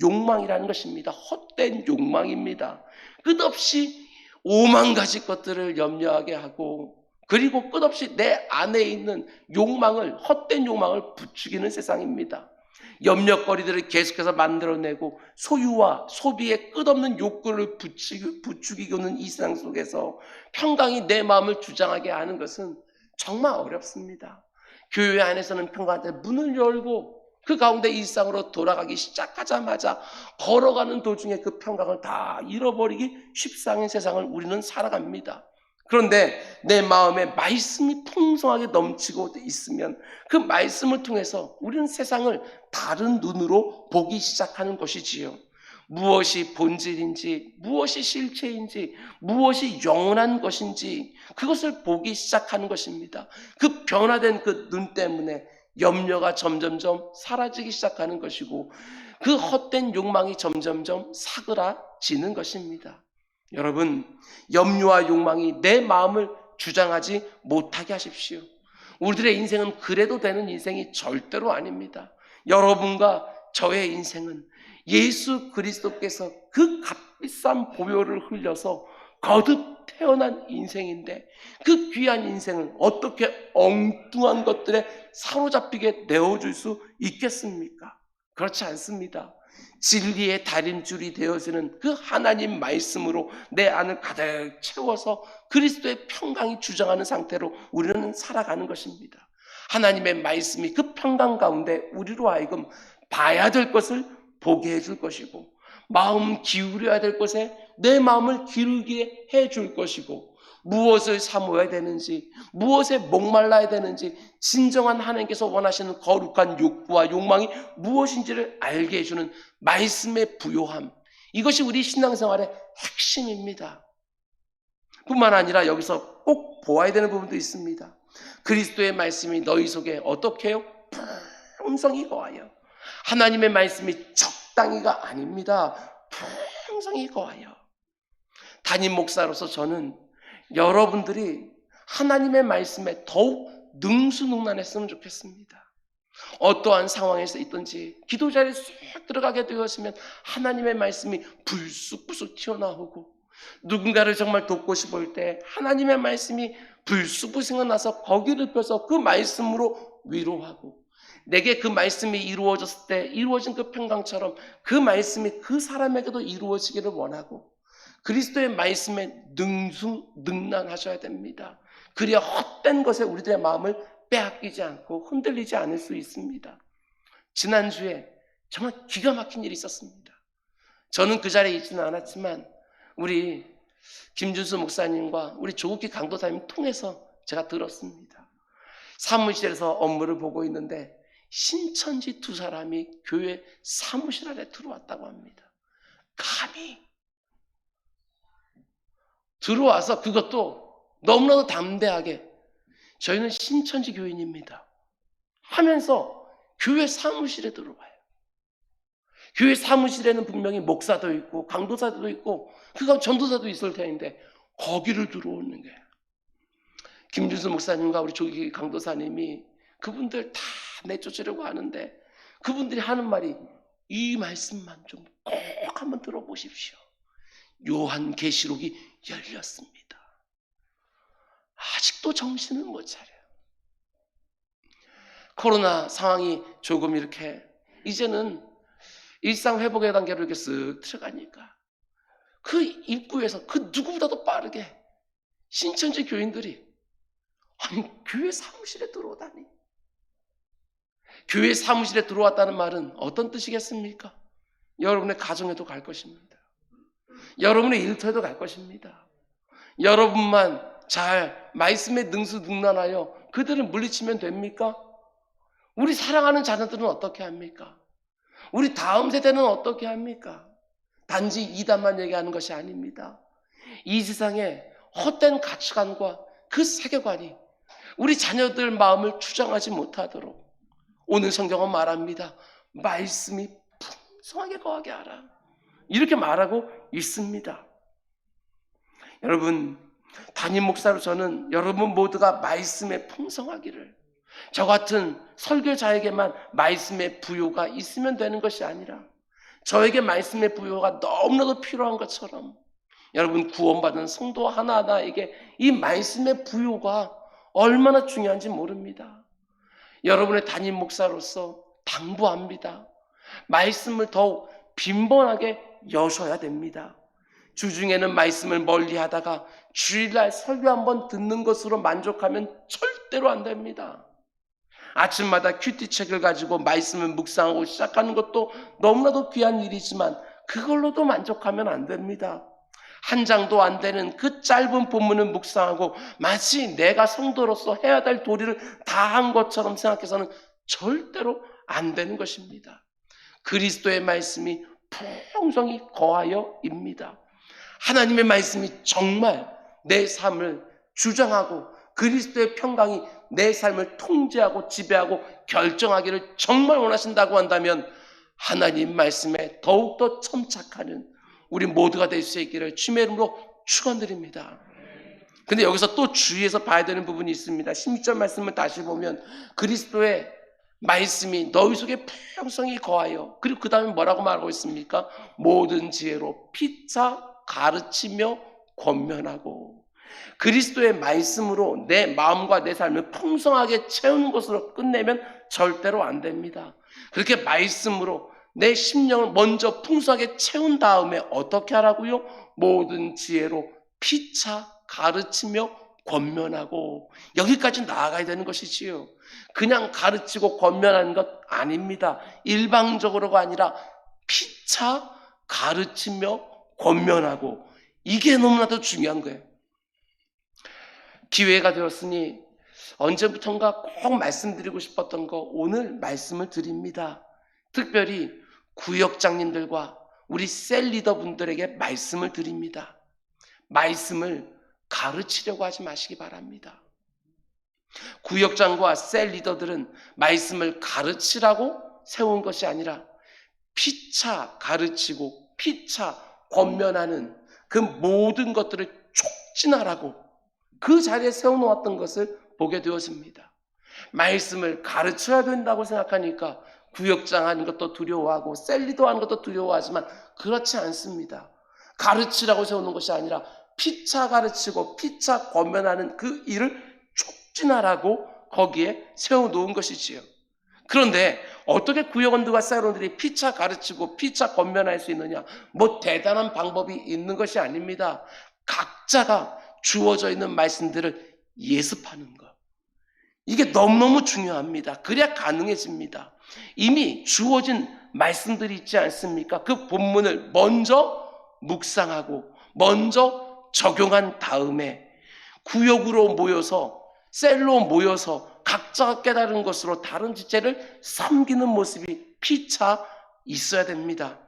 욕망이라는 것입니다. 헛된 욕망입니다. 끝없이 5만 가지 것들을 염려하게 하고 그리고 끝없이 내 안에 있는 욕망을, 헛된 욕망을 부추기는 세상입니다. 염려거리들을 계속해서 만들어내고 소유와 소비의 끝없는 욕구를 부추기고는 이 세상 속에서 평강이 내 마음을 주장하게 하는 것은 정말 어렵습니다. 교회 안에서는 평강한테 문을 열고 그 가운데 일상으로 돌아가기 시작하자마자 걸어가는 도중에 그 평강을 다 잃어버리기 쉽상인 세상을 우리는 살아갑니다. 그런데 내 마음에 말씀이 풍성하게 넘치고 있으면 그 말씀을 통해서 우리는 세상을 다른 눈으로 보기 시작하는 것이지요. 무엇이 본질인지, 무엇이 실체인지, 무엇이 영원한 것인지 그것을 보기 시작하는 것입니다. 그 변화된 그 눈 때문에 염려가 점점점 사라지기 시작하는 것이고 그 헛된 욕망이 점점점 사그라지는 것입니다. 여러분, 염려와 욕망이 내 마음을 주장하지 못하게 하십시오. 우리들의 인생은 그래도 되는 인생이 절대로 아닙니다. 여러분과 저의 인생은 예수 그리스도께서 그 값비싼 보혈을 흘려서 거듭 태어난 인생인데 그 귀한 인생을 어떻게 엉뚱한 것들에 사로잡히게 내어줄 수 있겠습니까? 그렇지 않습니다. 진리의 다림줄이 되어지는 그 하나님 말씀으로 내 안을 가득 채워서 그리스도의 평강이 주장하는 상태로 우리는 살아가는 것입니다. 하나님의 말씀이 그 평강 가운데 우리로 하여금 봐야 될 것을 보게 해줄 것이고 마음 기울여야 될 것에 내 마음을 기울게 해줄 것이고 무엇을 사모해야 되는지 무엇에 목말라야 되는지 진정한 하나님께서 원하시는 거룩한 욕구와 욕망이 무엇인지를 알게 해주는 말씀의 부요함, 이것이 우리 신앙생활의 핵심입니다. 뿐만 아니라 여기서 꼭 보아야 되는 부분도 있습니다. 그리스도의 말씀이 너희 속에 어떻게 해요? 풍성히 거하여. 하나님의 말씀이 적당히가 아닙니다. 풍성히 거하여. 담임 목사로서 저는 여러분들이 하나님의 말씀에 더욱 능수능란했으면 좋겠습니다. 어떠한 상황에서 있든지 기도 자리에 쑥 들어가게 되었으면 하나님의 말씀이 불쑥불쑥 튀어나오고 누군가를 정말 돕고 싶을 때 하나님의 말씀이 불쑥불쑥 생각나서 거기를 펴서 그 말씀으로 위로하고 내게 그 말씀이 이루어졌을 때 이루어진 그 평강처럼 그 말씀이 그 사람에게도 이루어지기를 원하고 그리스도의 말씀에 능수능란하셔야 됩니다. 그래야 헛된 것에 우리들의 마음을 빼앗기지 않고 흔들리지 않을 수 있습니다. 지난주에 정말 기가 막힌 일이 있었습니다. 저는 그 자리에 있지는 않았지만 우리 김준수 목사님과 우리 조국기 강도사님 통해서 제가 들었습니다. 사무실에서 업무를 보고 있는데 신천지 두 사람이 교회 사무실 안에 들어왔다고 합니다. 감히 들어와서 그것도 너무나도 담대하게 저희는 신천지 교인입니다 하면서 교회 사무실에 들어와요. 교회 사무실에는 분명히 목사도 있고 강도사도 있고 그가 전도사도 있을 텐데 거기를 들어오는 거예요. 김준수 목사님과 우리 조기 강도사님이 그분들 다 내쫓으려고 하는데 그분들이 하는 말이 이 말씀만 좀 꼭 한번 들어보십시오. 요한계시록이 열렸습니다. 아직도 정신을 못 차려요. 코로나 상황이 조금 이렇게 이제는 일상 회복의 단계로 이렇게 쓱 들어가니까 그 입구에서 그 누구보다도 빠르게 신천지 교인들이 아니 교회 사무실에 들어오다니. 교회 사무실에 들어왔다는 말은 어떤 뜻이겠습니까? 여러분의 가정에도 갈 것입니다. 여러분의 일터에도 갈 것입니다. 여러분만 잘 말씀에 능수능란하여 그들을 물리치면 됩니까? 우리 사랑하는 자녀들은 어떻게 합니까? 우리 다음 세대는 어떻게 합니까? 단지 이단만 얘기하는 것이 아닙니다. 이 세상에 헛된 가치관과 그 세계관이 우리 자녀들 마음을 주장하지 못하도록 오늘 성경은 말합니다. 말씀이 풍성하게 거하게 하라. 이렇게 말하고 있습니다. 여러분, 담임 목사로 저는 여러분 모두가 말씀에 풍성하기를, 저 같은 설교자에게만 말씀의 부요가 있으면 되는 것이 아니라 저에게 말씀의 부요가 너무나도 필요한 것처럼 여러분 구원받은 성도 하나하나에게 이 말씀의 부요가 얼마나 중요한지 모릅니다. 여러분의 담임 목사로서 당부합니다. 말씀을 더욱 빈번하게 여셔야 됩니다. 주중에는 말씀을 멀리 하다가 주일날 설교 한번 듣는 것으로 만족하면 절대로 안 됩니다. 아침마다 큐티책을 가지고 말씀을 묵상하고 시작하는 것도 너무나도 귀한 일이지만 그걸로도 만족하면 안 됩니다. 한 장도 안 되는 그 짧은 본문을 묵상하고 마치 내가 성도로서 해야 될 도리를 다 한 것처럼 생각해서는 절대로 안 되는 것입니다. 그리스도의 말씀이 풍성히 거하여입니다. 하나님의 말씀이 정말 내 삶을 주장하고 그리스도의 평강이 내 삶을 통제하고 지배하고 결정하기를 정말 원하신다고 한다면 하나님 말씀에 더욱더 첨착하는 우리 모두가 될 수 있기를 주님의 이름으로 축원드립니다. 근데 여기서 또 주의해서 봐야 되는 부분이 있습니다. 16절 말씀을 다시 보면 그리스도의 말씀이 너희 속에 풍성히 거하여, 그리고 그 다음에 뭐라고 말하고 있습니까? 모든 지혜로 피차 가르치며 권면하고. 그리스도의 말씀으로 내 마음과 내 삶을 풍성하게 채우는 것으로 끝내면 절대로 안 됩니다. 그렇게 말씀으로 내 심령을 먼저 풍성하게 채운 다음에 어떻게 하라고요? 모든 지혜로 피차 가르치며 권면하고. 여기까지 나아가야 되는 것이지요. 그냥 가르치고 권면하는 것 아닙니다. 일방적으로가 아니라 피차 가르치며 권면하고. 이게 너무나도 중요한 거예요. 기회가 되었으니 언제부턴가 꼭 말씀드리고 싶었던 거 오늘 말씀을 드립니다. 특별히 구역장님들과 우리 셀 리더분들에게 말씀을 드립니다. 말씀을 가르치려고 하지 마시기 바랍니다. 구역장과 셀 리더들은 말씀을 가르치라고 세운 것이 아니라 피차 가르치고 피차 권면하는 그 모든 것들을 촉진하라고 그 자리에 세워놓았던 것을 보게 되었습니다. 말씀을 가르쳐야 된다고 생각하니까 구역장 하는 것도 두려워하고 셀리도 하는 것도 두려워하지만 그렇지 않습니다. 가르치라고 세우는 것이 아니라 피차 가르치고 피차 권면하는 그 일을 촉진하라고 거기에 세워놓은 것이지요. 그런데 어떻게 구역원들과 셀원들이 피차 가르치고 피차 권면할 수 있느냐? 뭐 대단한 방법이 있는 것이 아닙니다. 각자가 주어져 있는 말씀들을 예습하는 것. 이게 너무너무 중요합니다. 그래야 가능해집니다. 이미 주어진 말씀들이 있지 않습니까? 그 본문을 먼저 묵상하고 먼저 적용한 다음에 구역으로 모여서 셀로 모여서 각자가 깨달은 것으로 다른 지체를 섬기는 모습이 피차 있어야 됩니다.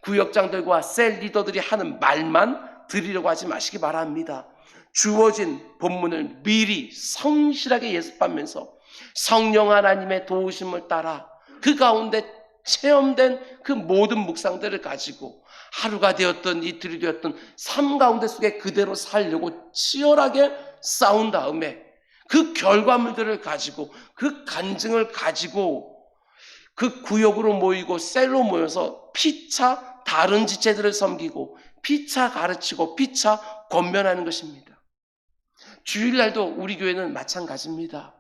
구역장들과 셀 리더들이 하는 말만 드리려고 하지 마시기 바랍니다. 주어진 본문을 미리 성실하게 예습하면서 성령 하나님의 도우심을 따라 그 가운데 체험된 그 모든 묵상들을 가지고 하루가 되었든 이틀이 되었든 삶 가운데 속에 그대로 살려고 치열하게 싸운 다음에 그 결과물들을 가지고 그 간증을 가지고 그 구역으로 모이고 셀로 모여서 피차 다른 지체들을 섬기고 피차 가르치고 피차 권면하는 것입니다. 주일날도 우리 교회는 마찬가지입니다.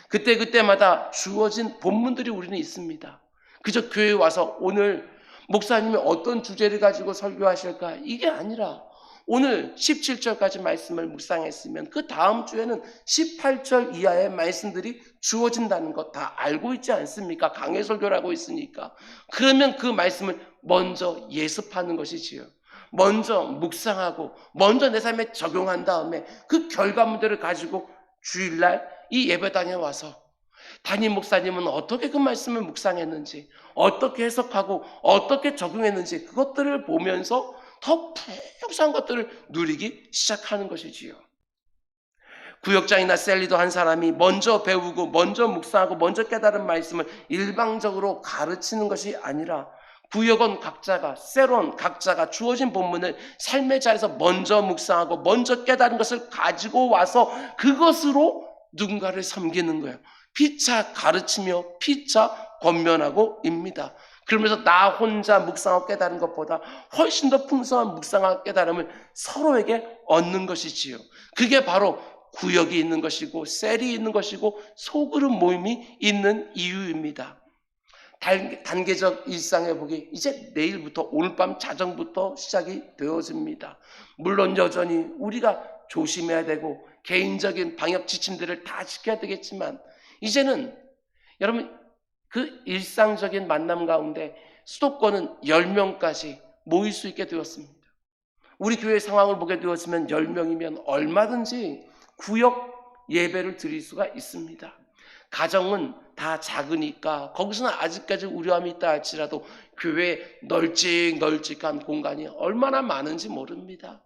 그때마다 주어진 본문들이 우리는 있습니다. 그저 교회에 와서 오늘 목사님이 어떤 주제를 가지고 설교하실까 이게 아니라 오늘 17절까지 말씀을 묵상했으면 그 다음 주에는 18절 이하의 말씀들이 주어진다는 것 다 알고 있지 않습니까? 강해 설교를 하고 있으니까. 그러면 그 말씀을 먼저 예습하는 것이지요. 먼저 묵상하고 먼저 내 삶에 적용한 다음에 그 결과물들을 가지고 주일날 이 예배당에 와서 담임 목사님은 어떻게 그 말씀을 묵상했는지, 어떻게 해석하고 어떻게 적용했는지 그것들을 보면서 더 풍성한 것들을 누리기 시작하는 것이지요. 구역장이나 셀리도 한 사람이 먼저 배우고 먼저 묵상하고 먼저 깨달은 말씀을 일방적으로 가르치는 것이 아니라 구역원 각자가, 셀원 각자가 주어진 본문을 삶의 자리에서 먼저 묵상하고 먼저 깨달은 것을 가지고 와서 그것으로 누군가를 섬기는 거예요. 피차 가르치며 피차 권면하고입니다. 그러면서 나 혼자 묵상하고 깨달은 것보다 훨씬 더 풍성한 묵상하고 깨달음을 서로에게 얻는 것이지요. 그게 바로 구역이 있는 것이고 셀이 있는 것이고 소그룹 모임이 있는 이유입니다. 단계적 일상의 복이 이제 내일부터 오늘 밤 자정부터 시작이 되어집니다. 물론 여전히 우리가 조심해야 되고 개인적인 방역 지침들을 다 지켜야 되겠지만 이제는 여러분 그 일상적인 만남 가운데 수도권은 10명까지 모일 수 있게 되었습니다. 우리 교회 상황을 보게 되었으면 10명이면 얼마든지 구역 예배를 드릴 수가 있습니다. 가정은 다 작으니까 거기서는 아직까지 우려함이 있다 할지라도 교회에 널찍한 공간이 얼마나 많은지 모릅니다.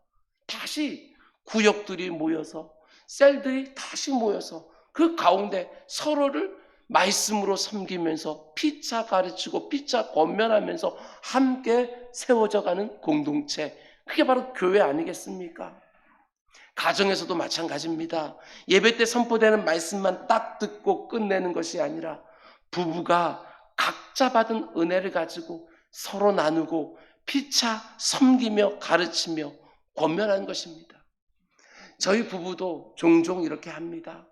다시 구역들이 모여서 셀들이 다시 모여서 그 가운데 서로를 말씀으로 섬기면서 피차 가르치고 피차 권면하면서 함께 세워져가는 공동체, 그게 바로 교회 아니겠습니까? 가정에서도 마찬가지입니다. 예배 때 선포되는 말씀만 딱 듣고 끝내는 것이 아니라 부부가 각자 받은 은혜를 가지고 서로 나누고 피차 섬기며 가르치며 권면하는 것입니다. 저희 부부도 종종 이렇게 합니다.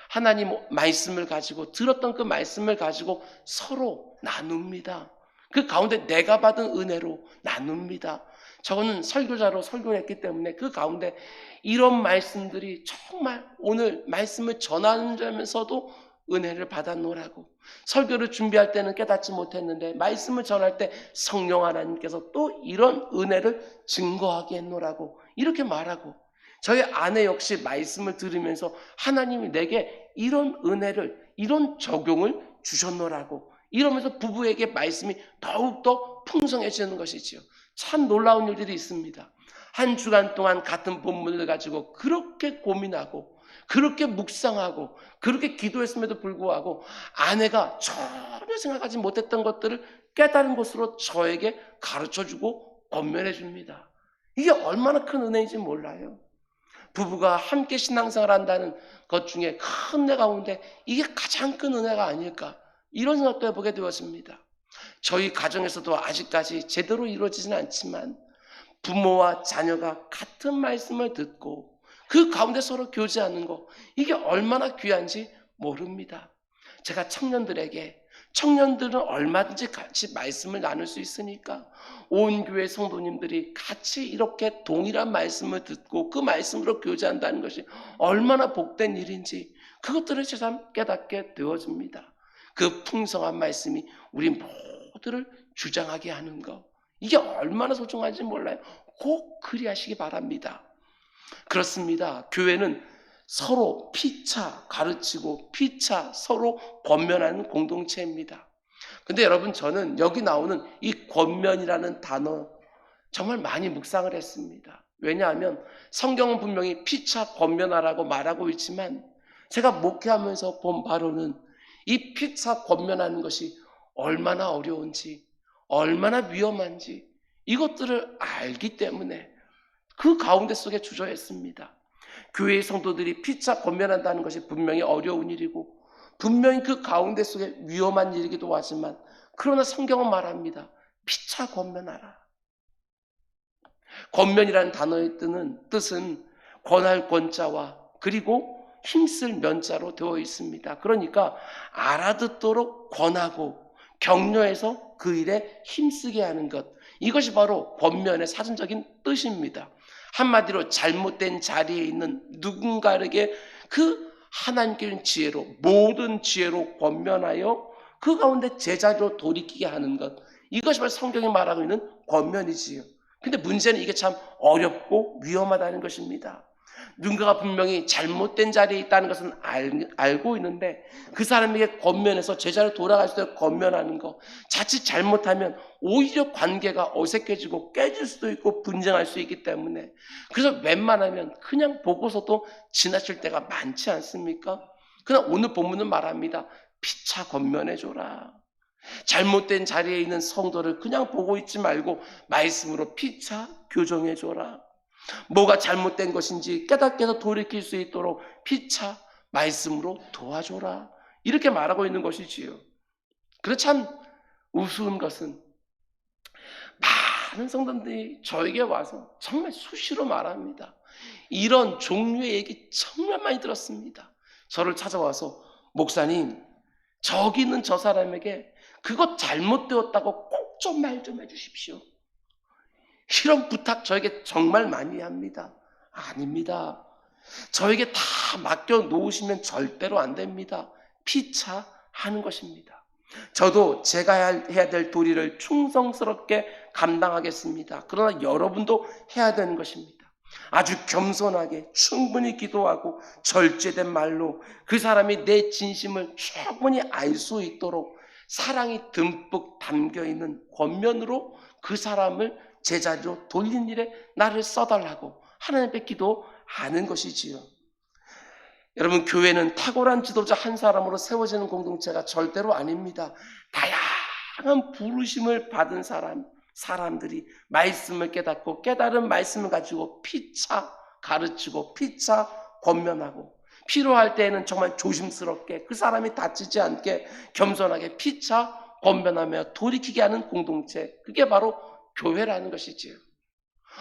하나님 말씀을 가지고 들었던 그 말씀을 가지고 서로 나눕니다. 그 가운데 내가 받은 은혜로 나눕니다. 저는 설교자로 설교를 했기 때문에 그 가운데 이런 말씀들이 정말 오늘 말씀을 전하면서도 은혜를 받아놓으라고, 설교를 준비할 때는 깨닫지 못했는데 말씀을 전할 때 성령 하나님께서 또 이런 은혜를 증거하게 해놓으라고 이렇게 말하고, 저희 아내 역시 말씀을 들으면서 하나님이 내게 이런 은혜를, 이런 적용을 주셨노라고 이러면서 부부에게 말씀이 더욱더 풍성해지는 것이지요. 참 놀라운 일들이 있습니다. 한 주간 동안 같은 본문을 가지고 그렇게 고민하고 그렇게 묵상하고 그렇게 기도했음에도 불구하고 아내가 전혀 생각하지 못했던 것들을 깨달은 것으로 저에게 가르쳐주고 권면해 줍니다. 이게 얼마나 큰 은혜인지 몰라요. 부부가 함께 신앙생활 한다는 것 중에 큰 은혜 가운데 이게 가장 큰 은혜가 아닐까, 이런 생각도 해보게 되었습니다. 저희 가정에서도 아직까지 제대로 이루어지지는 않지만 부모와 자녀가 같은 말씀을 듣고 그 가운데 서로 교제하는 거, 이게 얼마나 귀한지 모릅니다. 제가 청년들은 얼마든지 같이 말씀을 나눌 수 있으니까 온 교회 성도님들이 같이 이렇게 동일한 말씀을 듣고 그 말씀으로 교제한다는 것이 얼마나 복된 일인지 그것들을 새삼 깨닫게 되어집니다. 그 풍성한 말씀이 우리 모두를 주장하게 하는 것, 이게 얼마나 소중한지 몰라요. 꼭 그리하시기 바랍니다. 그렇습니다. 교회는 서로 피차 가르치고 피차 서로 권면하는 공동체입니다. 근데 여러분, 저는 여기 나오는 이 권면이라는 단어 정말 많이 묵상을 했습니다. 왜냐하면 성경은 분명히 피차 권면하라고 말하고 있지만 제가 목회하면서 본 바로는 이 피차 권면하는 것이 얼마나 어려운지, 얼마나 위험한지 이것들을 알기 때문에 그 가운데 속에 주저했습니다. 교회의 성도들이 피차 권면한다는 것이 분명히 어려운 일이고 분명히 그 가운데 속에 위험한 일이기도 하지만, 그러나 성경은 말합니다. 피차 권면하라. 권면이라는 단어의 뜻은 권할 권자와 그리고 힘쓸 면자로 되어 있습니다. 그러니까 알아듣도록 권하고 격려해서 그 일에 힘쓰게 하는 것, 이것이 바로 권면의 사전적인 뜻입니다. 한마디로 잘못된 자리에 있는 누군가에게 그 하나님께 준 지혜로, 모든 지혜로 권면하여 그 가운데 제자리로 돌이키게 하는 것, 이것이 바로 성경이 말하고 있는 권면이지요. 근데 문제는 이게 참 어렵고 위험하다는 것입니다. 누군가가 분명히 잘못된 자리에 있다는 것은 알고 있는데 그 사람에게 권면해서 제자로 돌아갈 수 있도록 권면하는 것, 자칫 잘못하면 오히려 관계가 어색해지고 깨질 수도 있고 분쟁할 수 있기 때문에, 그래서 웬만하면 그냥 보고서도 지나칠 때가 많지 않습니까? 그러나 오늘 본문은 말합니다. 피차 권면해줘라. 잘못된 자리에 있는 성도를 그냥 보고 있지 말고 말씀으로 피차 교정해줘라. 뭐가 잘못된 것인지 깨닫게 해서 돌이킬 수 있도록 피차 말씀으로 도와줘라. 이렇게 말하고 있는 것이지요. 그래서 참 우스운 것은 많은 성도들이 저에게 와서 정말 수시로 말합니다. 이런 종류의 얘기 정말 많이 들었습니다. 저를 찾아와서 목사님, 저기 있는 저 사람에게 그것 잘못되었다고 꼭 좀 말 좀 해주십시오. 이런 부탁 저에게 정말 많이 합니다. 아닙니다. 저에게 다 맡겨놓으시면 절대로 안 됩니다. 피차하는 것입니다. 저도 제가 해야 될 도리를 충성스럽게 감당하겠습니다. 그러나 여러분도 해야 되는 것입니다. 아주 겸손하게 충분히 기도하고 절제된 말로 그 사람이 내 진심을 충분히 알 수 있도록 사랑이 듬뿍 담겨있는 권면으로 그 사람을 제자리로 돌린 일에 나를 써달라고 하나님 앞에 기도하는 것이지요. 여러분, 교회는 탁월한 지도자 한 사람으로 세워지는 공동체가 절대로 아닙니다. 다양한 부르심을 받은 사람들이 말씀을 깨닫고 깨달은 말씀을 가지고 피차 가르치고 피차 권면하고 필요할 때에는 정말 조심스럽게 그 사람이 다치지 않게 겸손하게 피차 권면하며 돌이키게 하는 공동체, 그게 바로 교회라는 것이지요.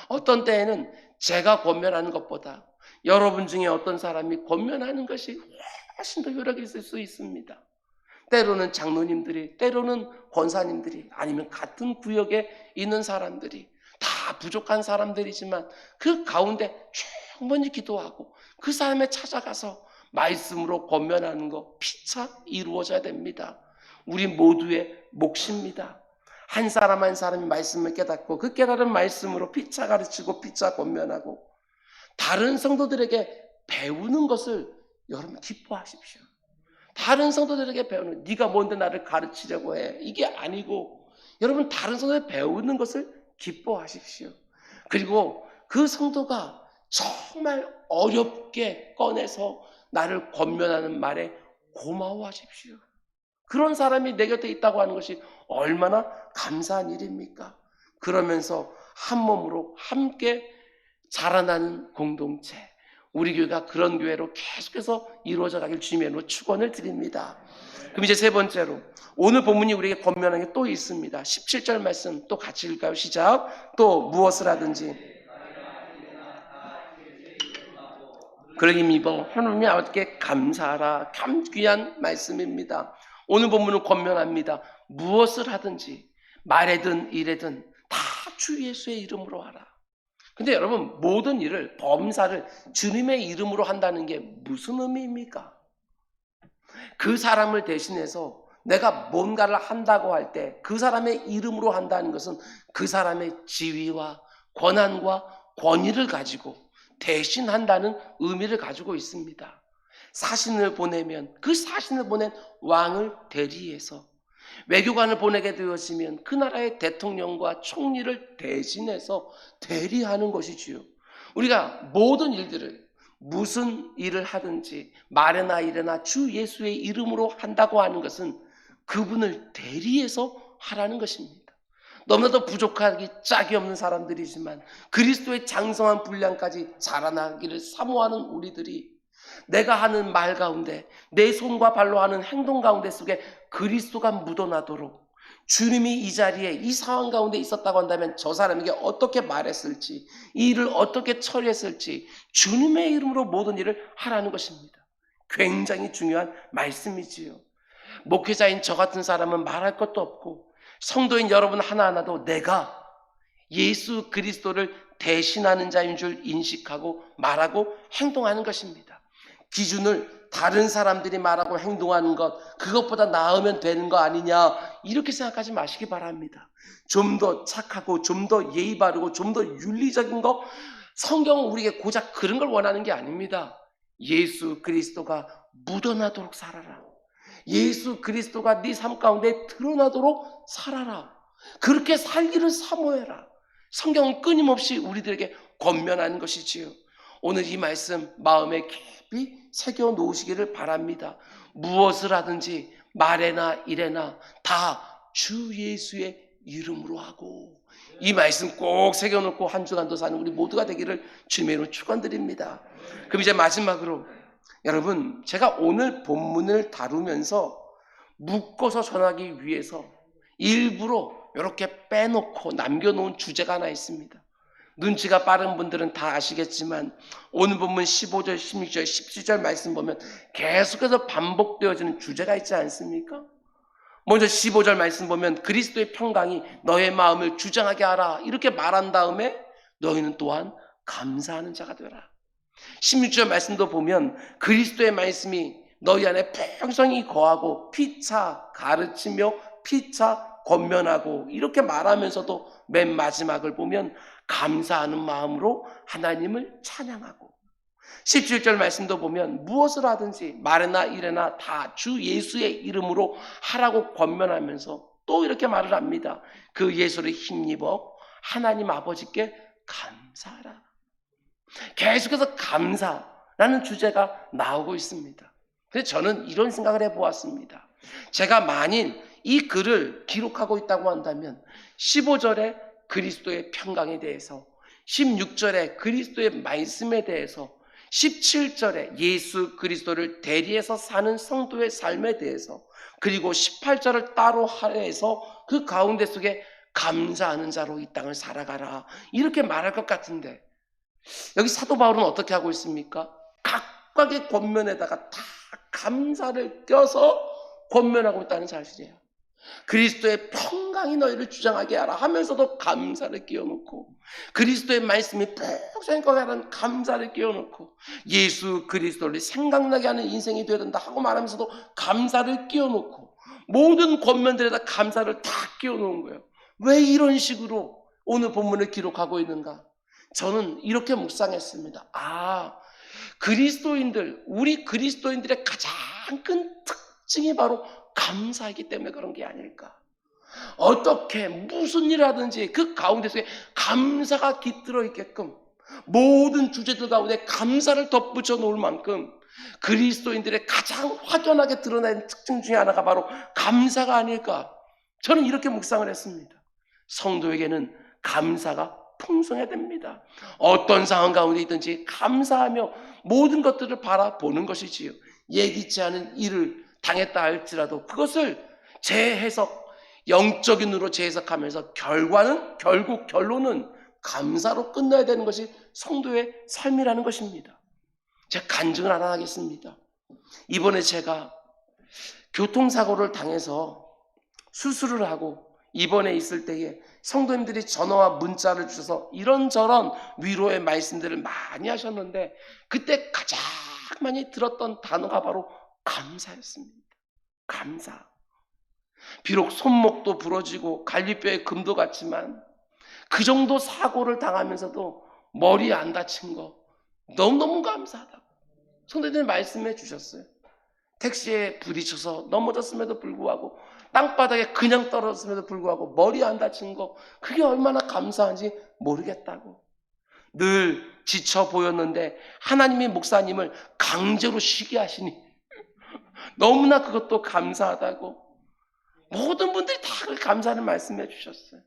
어떤 때에는 제가 권면하는 것보다 여러분 중에 어떤 사람이 권면하는 것이 훨씬 더 효력이 있을 수 있습니다. 때로는 장로님들이, 때로는 권사님들이, 아니면 같은 구역에 있는 사람들이 다 부족한 사람들이지만 그 가운데 충분히 기도하고 그 사람에 찾아가서 말씀으로 권면하는 것 피차 이루어져야 됩니다. 우리 모두의 몫입니다. 한 사람 한 사람이 말씀을 깨닫고 그 깨달은 말씀으로 피차 가르치고 피차 권면하고 다른 성도들에게 배우는 것을 여러분 기뻐하십시오. 다른 성도들에게 배우는, 네가 뭔데 나를 가르치려고 해, 이게 아니고 여러분 다른 성도들 배우는 것을 기뻐하십시오. 그리고 그 성도가 정말 어렵게 꺼내서 나를 권면하는 말에 고마워하십시오. 그런 사람이 내 곁에 있다고 하는 것이 얼마나 감사한 일입니까? 그러면서 한 몸으로 함께 자라나는 공동체, 우리 교회가 그런 교회로 계속해서 이루어져 가길 주님으로 축원을 드립니다. 그럼 이제 세 번째로 오늘 본문이 우리에게 권면하는 게 또 있습니다. 17절 말씀 또 같이 읽을까요? 시작. 또 무엇을 하든지 그러기 입어 하나님 아버지께 감사하라. 참 귀한 말씀입니다. 오늘 본문은 권면합니다. 무엇을 하든지 말에든 일에든 다 주 예수의 이름으로 하라. 근데 여러분, 모든 일을, 범사를 주님의 이름으로 한다는 게 무슨 의미입니까? 그 사람을 대신해서 내가 뭔가를 한다고 할 때 그 사람의 이름으로 한다는 것은 그 사람의 지위와 권한과 권위를 가지고 대신한다는 의미를 가지고 있습니다. 사신을 보내면 그 사신을 보낸 왕을 대리해서, 외교관을 보내게 되었으면 그 나라의 대통령과 총리를 대신해서 대리하는 것이지요. 우리가 모든 일들을, 무슨 일을 하든지 말이나 일이나 주 예수의 이름으로 한다고 하는 것은 그분을 대리해서 하라는 것입니다. 너무나도 부족하기 짝이 없는 사람들이지만 그리스도의 장성한 분량까지 자라나기를 사모하는 우리들이 내가 하는 말 가운데, 내 손과 발로 하는 행동 가운데 속에 그리스도가 묻어나도록 주님이 이 자리에 이 상황 가운데 있었다고 한다면 저 사람에게 어떻게 말했을지, 이 일을 어떻게 처리했을지 주님의 이름으로 모든 일을 하라는 것입니다. 굉장히 중요한 말씀이지요. 목회자인 저 같은 사람은 말할 것도 없고 성도인 여러분 하나하나도 내가 예수 그리스도를 대신하는 자인 줄 인식하고 말하고 행동하는 것입니다. 기준을 다른 사람들이 말하고 행동하는 것, 그것보다 나으면 되는 거 아니냐, 이렇게 생각하지 마시기 바랍니다. 좀 더 착하고 좀 더 예의 바르고 좀 더 윤리적인 거, 성경은 우리에게 고작 그런 걸 원하는 게 아닙니다. 예수 그리스도가 묻어나도록 살아라. 예수 그리스도가 네 삶 가운데 드러나도록 살아라. 그렇게 살기를 사모해라. 성경은 끊임없이 우리들에게 권면하는 것이지요. 오늘 이 말씀 마음에 깊이 새겨 놓으시기를 바랍니다. 무엇을 하든지 말에나 일에나 다 주 예수의 이름으로 하고, 이 말씀 꼭 새겨놓고 한 주간도 사는 우리 모두가 되기를 주님의 이름으로 축원드립니다. 그럼 이제 마지막으로 여러분, 제가 오늘 본문을 다루면서 묶어서 전하기 위해서 일부러 이렇게 빼놓고 남겨놓은 주제가 하나 있습니다. 눈치가 빠른 분들은 다 아시겠지만 오늘 본문 15절, 16절, 17절 말씀 보면 계속해서 반복되어지는 주제가 있지 않습니까? 먼저 15절 말씀 보면 그리스도의 평강이 너의 마음을 주장하게 하라, 이렇게 말한 다음에 너희는 또한 감사하는 자가 되라. 16절 말씀도 보면 그리스도의 말씀이 너희 안에 평성히 거하고 피차 가르치며 피차 권면하고, 이렇게 말하면서도 맨 마지막을 보면 감사하는 마음으로 하나님을 찬양하고, 17절 말씀도 보면 무엇을 하든지 말에나 일에나 다 주 예수의 이름으로 하라고 권면하면서 또 이렇게 말을 합니다. 그 예수를 힘입어 하나님 아버지께 감사하라. 계속해서 감사라는 주제가 나오고 있습니다. 그래서 저는 이런 생각을 해보았습니다. 제가 만일 이 글을 기록하고 있다고 한다면 15절에 그리스도의 평강에 대해서, 16절에 그리스도의 말씀에 대해서, 17절에 예수 그리스도를 대리해서 사는 성도의 삶에 대해서, 그리고 18절을 따로 할애해서 그 가운데 속에 감사하는 자로 이 땅을 살아가라, 이렇게 말할 것 같은데 여기 사도 바울은 어떻게 하고 있습니까? 각각의 권면에다가 다 감사를 껴서 권면하고 있다는 사실이에요. 그리스도의 평강이 너희를 주장하게 하라 하면서도 감사를 끼워놓고, 그리스도의 말씀이 평생하게 하는 감사를 끼워놓고, 예수 그리스도를 생각나게 하는 인생이 되어야 된다 하고 말하면서도 감사를 끼워놓고, 모든 권면들에다 감사를 다 끼워놓은 거예요. 왜 이런 식으로 오늘 본문을 기록하고 있는가? 저는 이렇게 묵상했습니다. 그리스도인들, 우리 그리스도인들의 가장 큰 특징이 바로 감사이기 때문에 그런 게 아닐까. 어떻게 무슨 일을 하든지 그 가운데 속에 감사가 깃들어 있게끔, 모든 주제들 가운데 감사를 덧붙여 놓을 만큼 그리스도인들의 가장 확연하게 드러나는 특징 중에 하나가 바로 감사가 아닐까. 저는 이렇게 묵상을 했습니다. 성도에게는 감사가 풍성해야 됩니다. 어떤 상황 가운데 있든지 감사하며 모든 것들을 바라보는 것이지요. 예기치 않은 일을 당했다 할지라도 그것을 재해석, 영적인 눈으로 재해석하면서 결국 결론은 감사로 끝나야 되는 것이 성도의 삶이라는 것입니다. 제가 간증을 하나 하겠습니다. 이번에 제가 교통사고를 당해서 수술을 하고 입원해 있을 때에 성도님들이 전화와 문자를 주셔서 이런저런 위로의 말씀들을 많이 하셨는데, 그때 가장 많이 들었던 단어가 바로 감사였습니다. 감사. 비록 손목도 부러지고 갈비뼈에 금도 갔지만 그 정도 사고를 당하면서도 머리 안 다친 거 너무너무 감사하다고 성도님들이 말씀해 주셨어요. 택시에 부딪혀서 넘어졌음에도 불구하고, 땅바닥에 그냥 떨어졌음에도 불구하고 머리 안 다친 거, 그게 얼마나 감사한지 모르겠다고. 늘 지쳐 보였는데 하나님이 목사님을 강제로 쉬게 하시니 너무나 그것도 감사하다고 모든 분들이 다 감사하는 말씀해 주셨어요.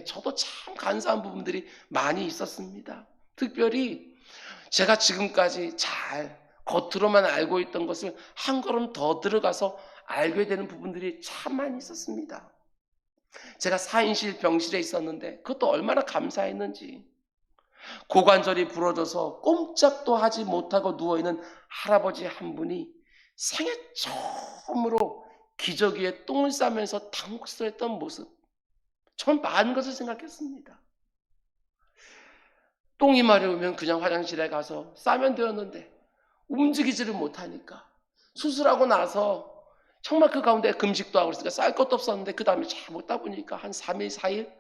저도 참 감사한 부분들이 많이 있었습니다. 특별히 제가 지금까지 잘 겉으로만 알고 있던 것을 한 걸음 더 들어가서 알게 되는 부분들이 참 많이 있었습니다. 제가 4인실 병실에 있었는데 그것도 얼마나 감사했는지, 고관절이 부러져서 꼼짝도 하지 못하고 누워있는 할아버지 한 분이 생애 처음으로 기저귀에 똥을 싸면서 당혹스러웠던 모습, 전 많은 것을 생각했습니다. 똥이 마려우면 그냥 화장실에 가서 싸면 되었는데 움직이지를 못하니까 수술하고 나서 정말 그 가운데 금식도 하고 있으니까 쌀 것도 없었는데 그 다음에 잘 먹다 보니까 한 3일, 4일,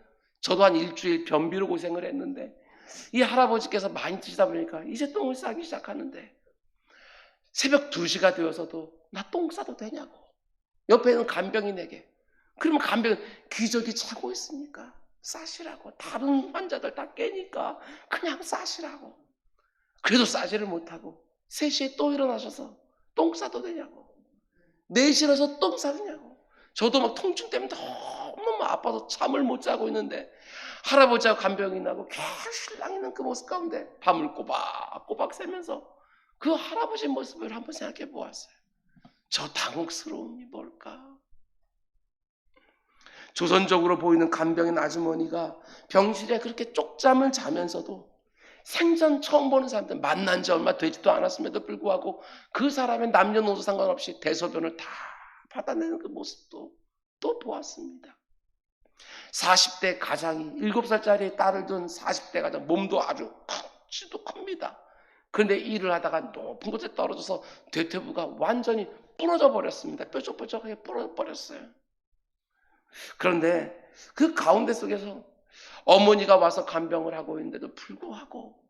저도 한 일주일 변비로 고생을 했는데 이 할아버지께서 많이 드시다 보니까 이제 똥을 싸기 시작하는데 새벽 2시가 되어서도 나 똥 싸도 되냐고. 옆에 있는 간병이 내게. 그러면 간병은 기저귀 차고 있으니까 싸시라고. 다른 환자들 다 깨니까 그냥 싸시라고. 그래도 싸지를 못하고 3시에 또 일어나셔서 똥 싸도 되냐고. 4시에 일어나서 똥 싸느냐고. 저도 막 통증 때문에 너무 아파서 잠을 못 자고 있는데 할아버지하고 간병이 나고 계속 신랑 있는 그 모습 가운데 밤을 꼬박꼬박 새면서 그 할아버지 모습을 한번 생각해 보았어요. 저 당혹스러움이 뭘까? 조선적으로 보이는 간병인 아주머니가 병실에 그렇게 쪽잠을 자면서도 생전 처음 보는 사람들, 만난 지 얼마 되지도 않았음에도 불구하고 그 사람의 남녀노소 상관없이 대소변을 다 받아내는 그 모습도 또 보았습니다. 40대 가장이 7살짜리 딸을 둔 40대 가장, 몸도 아주 덩치도 큽니다. 그런데 일을 하다가 높은 곳에 떨어져서 대퇴부가 완전히 부러져 버렸습니다. 뾰족뾰족하게 부러져 버렸어요. 그런데 그 가운데 속에서 어머니가 와서 간병을 하고 있는데도 불구하고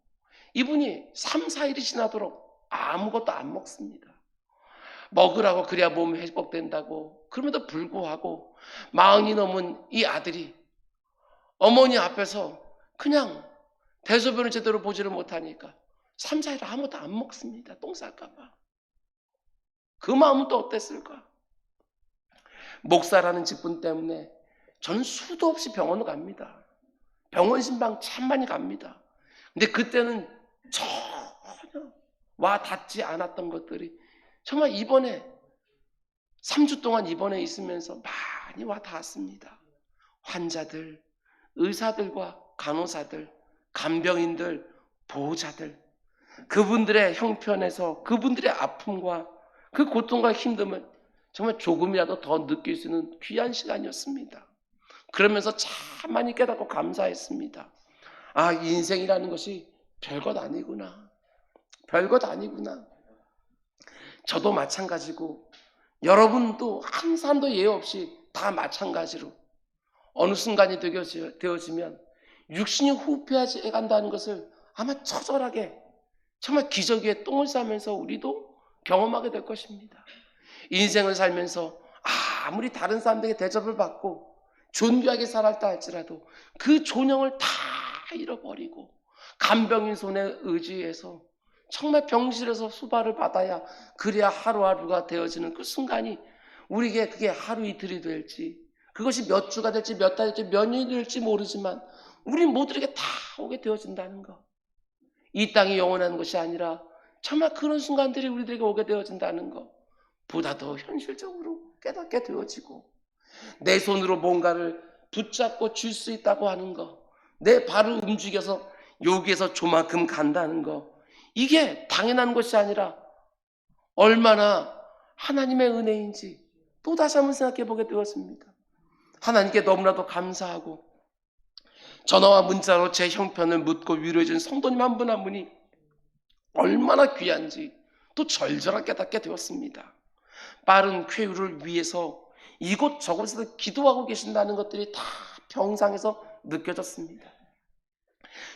이분이 3, 4일이 지나도록 아무것도 안 먹습니다. 먹으라고 그래야 몸이 회복된다고. 그럼에도 불구하고 40이 넘은 이 아들이 어머니 앞에서 그냥 대소변을 제대로 보지를 못하니까 3, 4일 아무것도 안 먹습니다. 똥 쌀까 봐. 그 마음은 또 어땠을까? 목사라는 직분 때문에 저는 수도 없이 병원을 갑니다. 병원 신방 참 많이 갑니다. 근데 그때는 전혀 와 닿지 않았던 것들이 정말 이번에 3주 동안 입원해 있으면서 많이 와 닿았습니다. 환자들, 의사들과 간호사들, 간병인들, 보호자들, 그분들의 형편에서 그분들의 아픔과 그 고통과 힘듦을 정말 조금이라도 더 느낄 수 있는 귀한 시간이었습니다. 그러면서 참 많이 깨닫고 감사했습니다. 아, 인생이라는 것이 별것 아니구나. 별것 아니구나. 저도 마찬가지고 여러분도 한 사람도 예외 없이 다 마찬가지로 어느 순간이 되어지면 육신이 후퇴해 간다는 것을 아마 처절하게 정말 기저귀에 똥을 싸면서 우리도 경험하게 될 것입니다. 인생을 살면서 아무리 다른 사람들에게 대접을 받고 존귀하게 살았다 할지라도 그 존영을 다 잃어버리고 간병인 손에 의지해서 정말 병실에서 수발을 받아야 그래야 하루하루가 되어지는 그 순간이 우리에게 그게 하루 이틀이 될지 그것이 몇 주가 될지 몇 달이 될지 몇 년이 될지 모르지만 우리 모두에게 다 오게 되어진다는 것. 이 땅이 영원한 것이 아니라 정말 그런 순간들이 우리들에게 오게 되어진다는 것. 보다 더 현실적으로 깨닫게 되어지고 내 손으로 뭔가를 붙잡고 줄 수 있다고 하는 것, 내 발을 움직여서 여기에서 조만큼 간다는 것, 이게 당연한 것이 아니라 얼마나 하나님의 은혜인지 또 다시 한번 생각해 보게 되었습니다. 하나님께 너무나도 감사하고 전화와 문자로 제 형편을 묻고 위로해 준 성도님 한 분 한 분이 얼마나 귀한지 또 절절하게 깨닫게 되었습니다. 빠른 쾌유를 위해서 이곳저곳에서 기도하고 계신다는 것들이 다 병상에서 느껴졌습니다.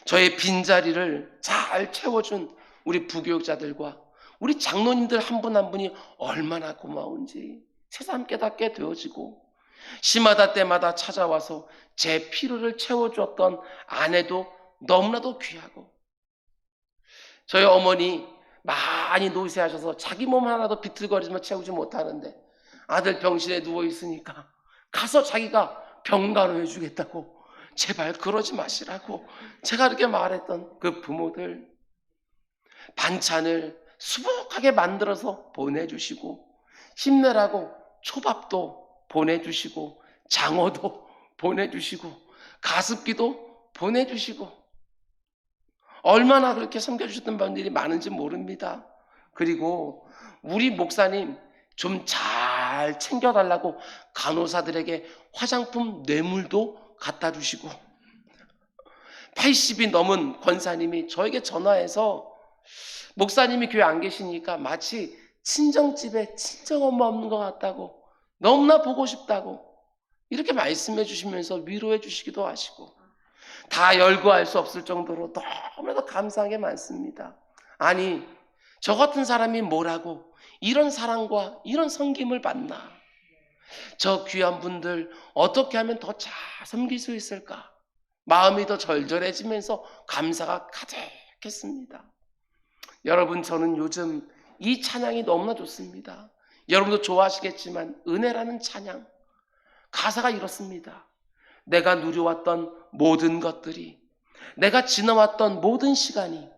저의 빈자리를 잘 채워준 우리 부교육자들과 우리 장로님들 한 분 한 분이 얼마나 고마운지 새삼 깨닫게 되어지고 시마다 때마다 찾아와서 제 필요를 채워주었던 아내도 너무나도 귀하고 저희 어머니 많이 노쇠하셔서 자기 몸 하나도 비틀거리지만 채우지 못하는데 아들 병실에 누워있으니까 가서 자기가 병간호해 주겠다고 제발 그러지 마시라고 제가 이렇게 말했던 그 부모들 반찬을 수북하게 만들어서 보내주시고 힘내라고 초밥도 보내주시고 장어도 보내주시고 가습기도 보내주시고 얼마나 그렇게 섬겨주셨던 분들이 많은지 모릅니다. 그리고 우리 목사님 좀 잘 챙겨달라고 간호사들에게 화장품 뇌물도 갖다 주시고 80이 넘은 권사님이 저에게 전화해서 목사님이 교회 안 계시니까 마치 친정집에 친정엄마 없는 것 같다고 너무나 보고 싶다고 이렇게 말씀해 주시면서 위로해 주시기도 하시고 다 열거할 수 없을 정도로 너무나도 감사한 게 많습니다. 아니 저 같은 사람이 뭐라고 이런 사랑과 이런 섬김을 받나? 저 귀한 분들 어떻게 하면 더 잘 섬길 수 있을까? 마음이 더 절절해지면서 감사가 가득했습니다. 여러분 저는 요즘 이 찬양이 너무나 좋습니다. 여러분도 좋아하시겠지만 은혜라는 찬양 가사가 이렇습니다. 내가 누려왔던 모든 것들이 내가 지나왔던 모든 시간이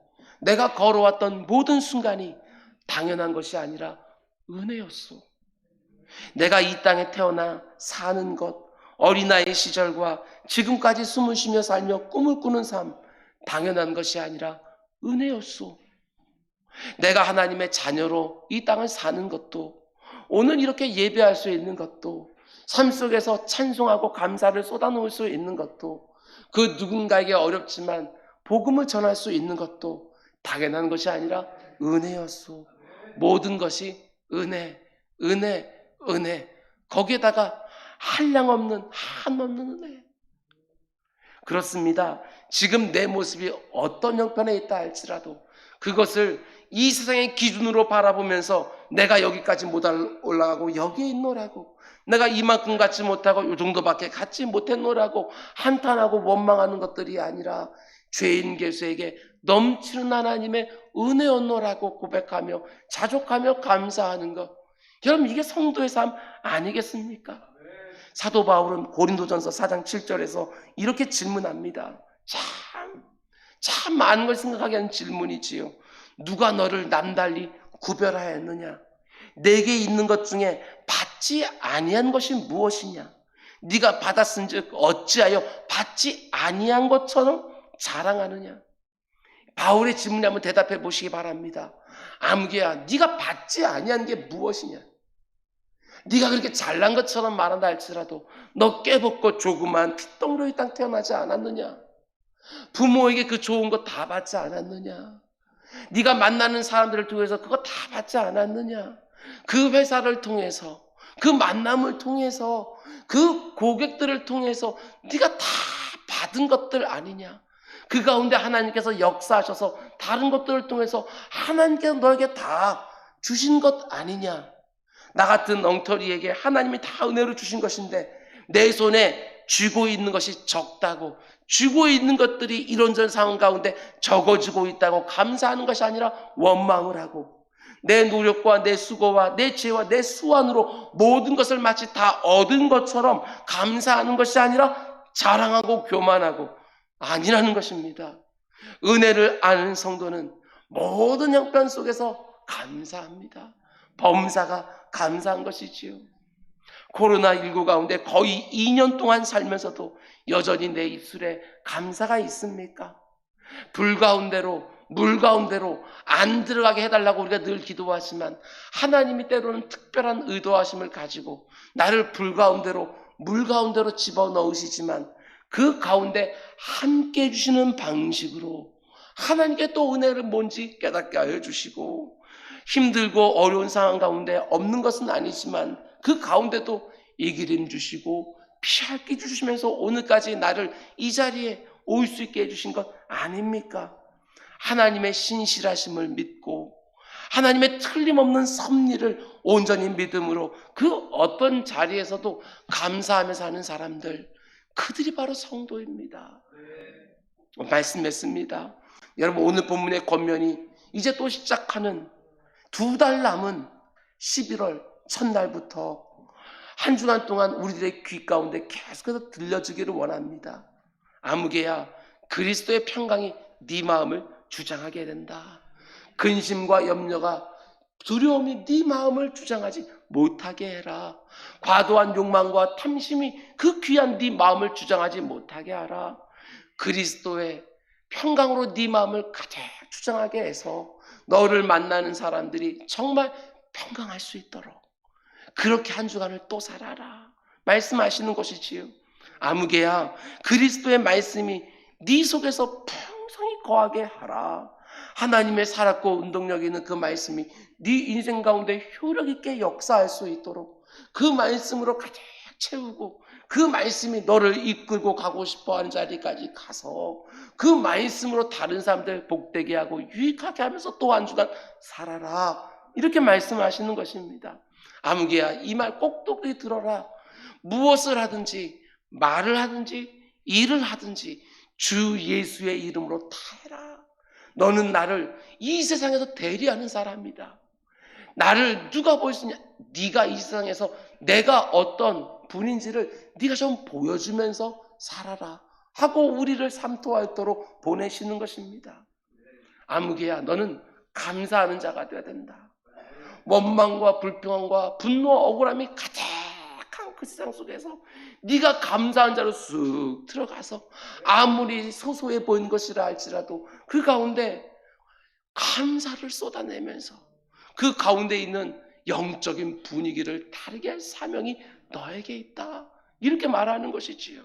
내가 걸어왔던 모든 순간이 당연한 것이 아니라 은혜였소. 내가 이 땅에 태어나 사는 것 어린아이 시절과 지금까지 숨을 쉬며 살며 꿈을 꾸는 삶 당연한 것이 아니라 은혜였소. 내가 하나님의 자녀로 이 땅을 사는 것도 오늘 이렇게 예배할 수 있는 것도 삶 속에서 찬송하고 감사를 쏟아놓을 수 있는 것도 그 누군가에게 어렵지만 복음을 전할 수 있는 것도 당연한 것이 아니라 은혜였소. 모든 것이 은혜, 은혜, 은혜. 거기에다가 한량없는 한없는 은혜. 그렇습니다. 지금 내 모습이 어떤 형편에 있다 할지라도 그것을 이 세상의 기준으로 바라보면서 내가 여기까지 못 올라가고 여기에 있노라고 내가 이만큼 갖지 못하고 이 정도밖에 갖지 못했노라고 한탄하고 원망하는 것들이 아니라 죄인 개수에게 넘치는 하나님의 은혜였노라고 고백하며 자족하며 감사하는 것. 여러분 이게 성도의 삶 아니겠습니까? 사도 바울은 고린도전서 4장 7절에서 이렇게 질문합니다. 참 많은 걸 생각하게 하는 질문이지요. 누가 너를 남달리 구별하였느냐? 내게 있는 것 중에 받지 아니한 것이 무엇이냐? 네가 받았은즉 어찌하여 받지 아니한 것처럼 자랑하느냐? 바울의 질문에 한번 대답해 보시기 바랍니다. 아무개야, 네가 받지 아니한 게 무엇이냐? 네가 그렇게 잘난 것처럼 말한다 할지라도 너 깨벗고 조그만 핏덩어리 땅 태어나지 않았느냐? 부모에게 그 좋은 거 다 받지 않았느냐? 네가 만나는 사람들을 통해서 그거 다 받지 않았느냐? 그 회사를 통해서 그 만남을 통해서 그 고객들을 통해서 네가 다 받은 것들 아니냐? 그 가운데 하나님께서 역사하셔서 다른 것들을 통해서 하나님께서 너에게 다 주신 것 아니냐? 나 같은 엉터리에게 하나님이 다 은혜로 주신 것인데 내 손에 쥐고 있는 것이 적다고 쥐고 있는 것들이 이런저런 상황 가운데 적어지고 있다고 감사하는 것이 아니라 원망을 하고 내 노력과 내 수고와 내 지혜와 내 수완으로 모든 것을 마치 다 얻은 것처럼 감사하는 것이 아니라 자랑하고 교만하고 아니라는 것입니다. 은혜를 아는 성도는 모든 형편 속에서 감사합니다. 범사가 감사한 것이지요. 코로나19 가운데 거의 2년 동안 살면서도 여전히 내 입술에 감사가 있습니까? 불 가운데로 물 가운데로 안 들어가게 해달라고 우리가 늘 기도하지만 하나님이 때로는 특별한 의도하심을 가지고 나를 불 가운데로 물 가운데로 집어넣으시지만 그 가운데 함께 해주시는 방식으로 하나님께 또 은혜를 뭔지 깨닫게 하여 주시고 힘들고 어려운 상황 가운데 없는 것은 아니지만 그 가운데도 이기림 주시고 피할 길 주시면서 오늘까지 나를 이 자리에 올 수 있게 해주신 것 아닙니까? 하나님의 신실하심을 믿고 하나님의 틀림없는 섭리를 온전히 믿음으로 그 어떤 자리에서도 감사하면서 하는 사람들 그들이 바로 성도입니다. 말씀했습니다. 여러분 오늘 본문의 권면이 이제 또 시작하는 2달 남은 11월 첫날부터 한 주간 동안 우리들의 귀 가운데 계속해서 들려주기를 원합니다. 아무개야 그리스도의 평강이 네 마음을 주장하게 된다. 근심과 염려가 두려움이 네 마음을 주장하지 못하게 해라. 과도한 욕망과 탐심이 그 귀한 네 마음을 주장하지 못하게 하라. 그리스도의 평강으로 네 마음을 가득 주장하게 해서 너를 만나는 사람들이 정말 평강할 수 있도록 그렇게 한 주간을 또 살아라 말씀하시는 것이지요. 아무개야, 그리스도의 말씀이 네 속에서 풍성히 거하게 하라. 하나님의 살았고 운동력 있는 그 말씀이 네 인생 가운데 효력 있게 역사할 수 있도록 그 말씀으로 가득 채우고 그 말씀이 너를 이끌고 가고 싶어하는 자리까지 가서 그 말씀으로 다른 사람들 복되게 하고 유익하게 하면서 또 한 주간 살아라. 이렇게 말씀하시는 것입니다. 아무개야, 이 말 꼭 똑똑히 들어라. 무엇을 하든지 말을 하든지 일을 하든지 주 예수의 이름으로 다 해라. 너는 나를 이 세상에서 대리하는 사람이다. 나를 누가 볼 수 있냐? 네가 이 세상에서 내가 어떤 분인지를 네가 좀 보여주면서 살아라 하고 우리를 삼토하도록 보내시는 것입니다. 아무개야, 너는 감사하는 자가 되어야 된다. 원망과 불평과 분노와 억울함이 가득한 그 세상 속에서 네가 감사한 자로 쑥 들어가서 아무리 소소해 보이는 것이라 할지라도 그 가운데 감사를 쏟아내면서 그 가운데 있는 영적인 분위기를 다르게 할 사명이 너에게 있다. 이렇게 말하는 것이지요.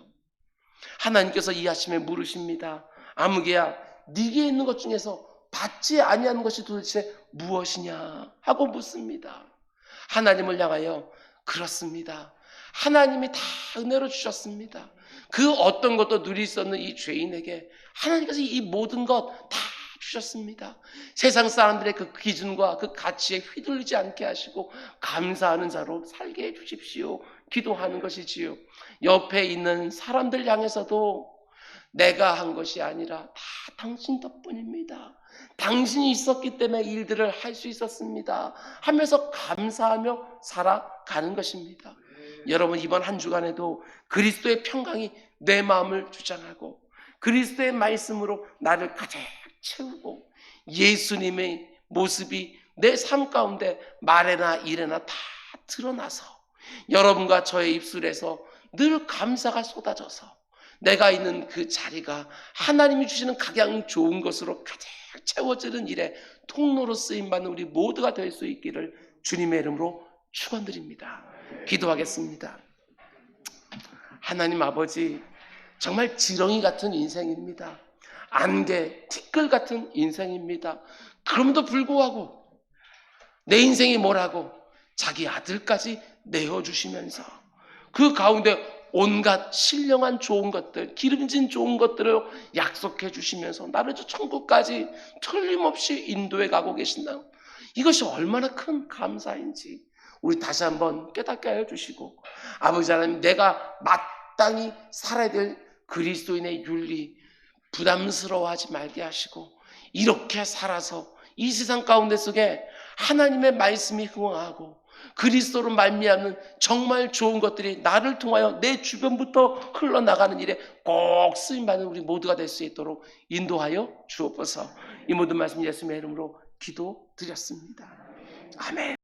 하나님께서 이 아침에 물으십니다. 아무개야, 네게 있는 것 중에서 받지 아니하는 것이 도대체 무엇이냐 하고 묻습니다. 하나님을 향하여 그렇습니다. 하나님이 다 은혜로 주셨습니다. 그 어떤 것도 누릴 수 없는 이 죄인에게 하나님께서 이 모든 것 다 주셨습니다. 세상 사람들의 그 기준과 그 가치에 휘둘리지 않게 하시고 감사하는 자로 살게 해 주십시오. 기도하는 것이지요. 옆에 있는 사람들 향해서도 내가 한 것이 아니라 다 당신 덕분입니다. 당신이 있었기 때문에 일들을 할 수 있었습니다. 하면서 감사하며 살아가는 것입니다. 여러분, 이번 한 주간에도 그리스도의 평강이 내 마음을 주장하고 그리스도의 말씀으로 나를 가득 채우고 예수님의 모습이 내 삶 가운데 말에나 일에나 다 드러나서 여러분과 저의 입술에서 늘 감사가 쏟아져서 내가 있는 그 자리가 하나님이 주시는 각양 좋은 것으로 가득 채워지는 일에 통로로 쓰임받는 우리 모두가 될 수 있기를 주님의 이름으로 축원드립니다. 기도하겠습니다. 하나님 아버지, 정말 지렁이 같은 인생입니다. 안개, 티끌 같은 인생입니다. 그럼에도 불구하고 내 인생이 뭐라고 자기 아들까지 내어주시면서 그 가운데 온갖 신령한 좋은 것들, 기름진 좋은 것들을 약속해 주시면서 나를 저 천국까지 틀림없이 인도해 가고 계신다. 이것이 얼마나 큰 감사인지 우리 다시 한번 깨닫게 하여 주시고, 아버지 하나님, 내가 마땅히 살아야 될 그리스도인의 윤리 부담스러워하지 말게 하시고 이렇게 살아서 이 세상 가운데 속에 하나님의 말씀이 흥황하고 그리스도로 말미암는 정말 좋은 것들이 나를 통하여 내 주변부터 흘러나가는 일에 꼭 쓰임받는 우리 모두가 될 수 있도록 인도하여 주옵소서. 이 모든 말씀 예수님의 이름으로 기도드렸습니다. 아멘.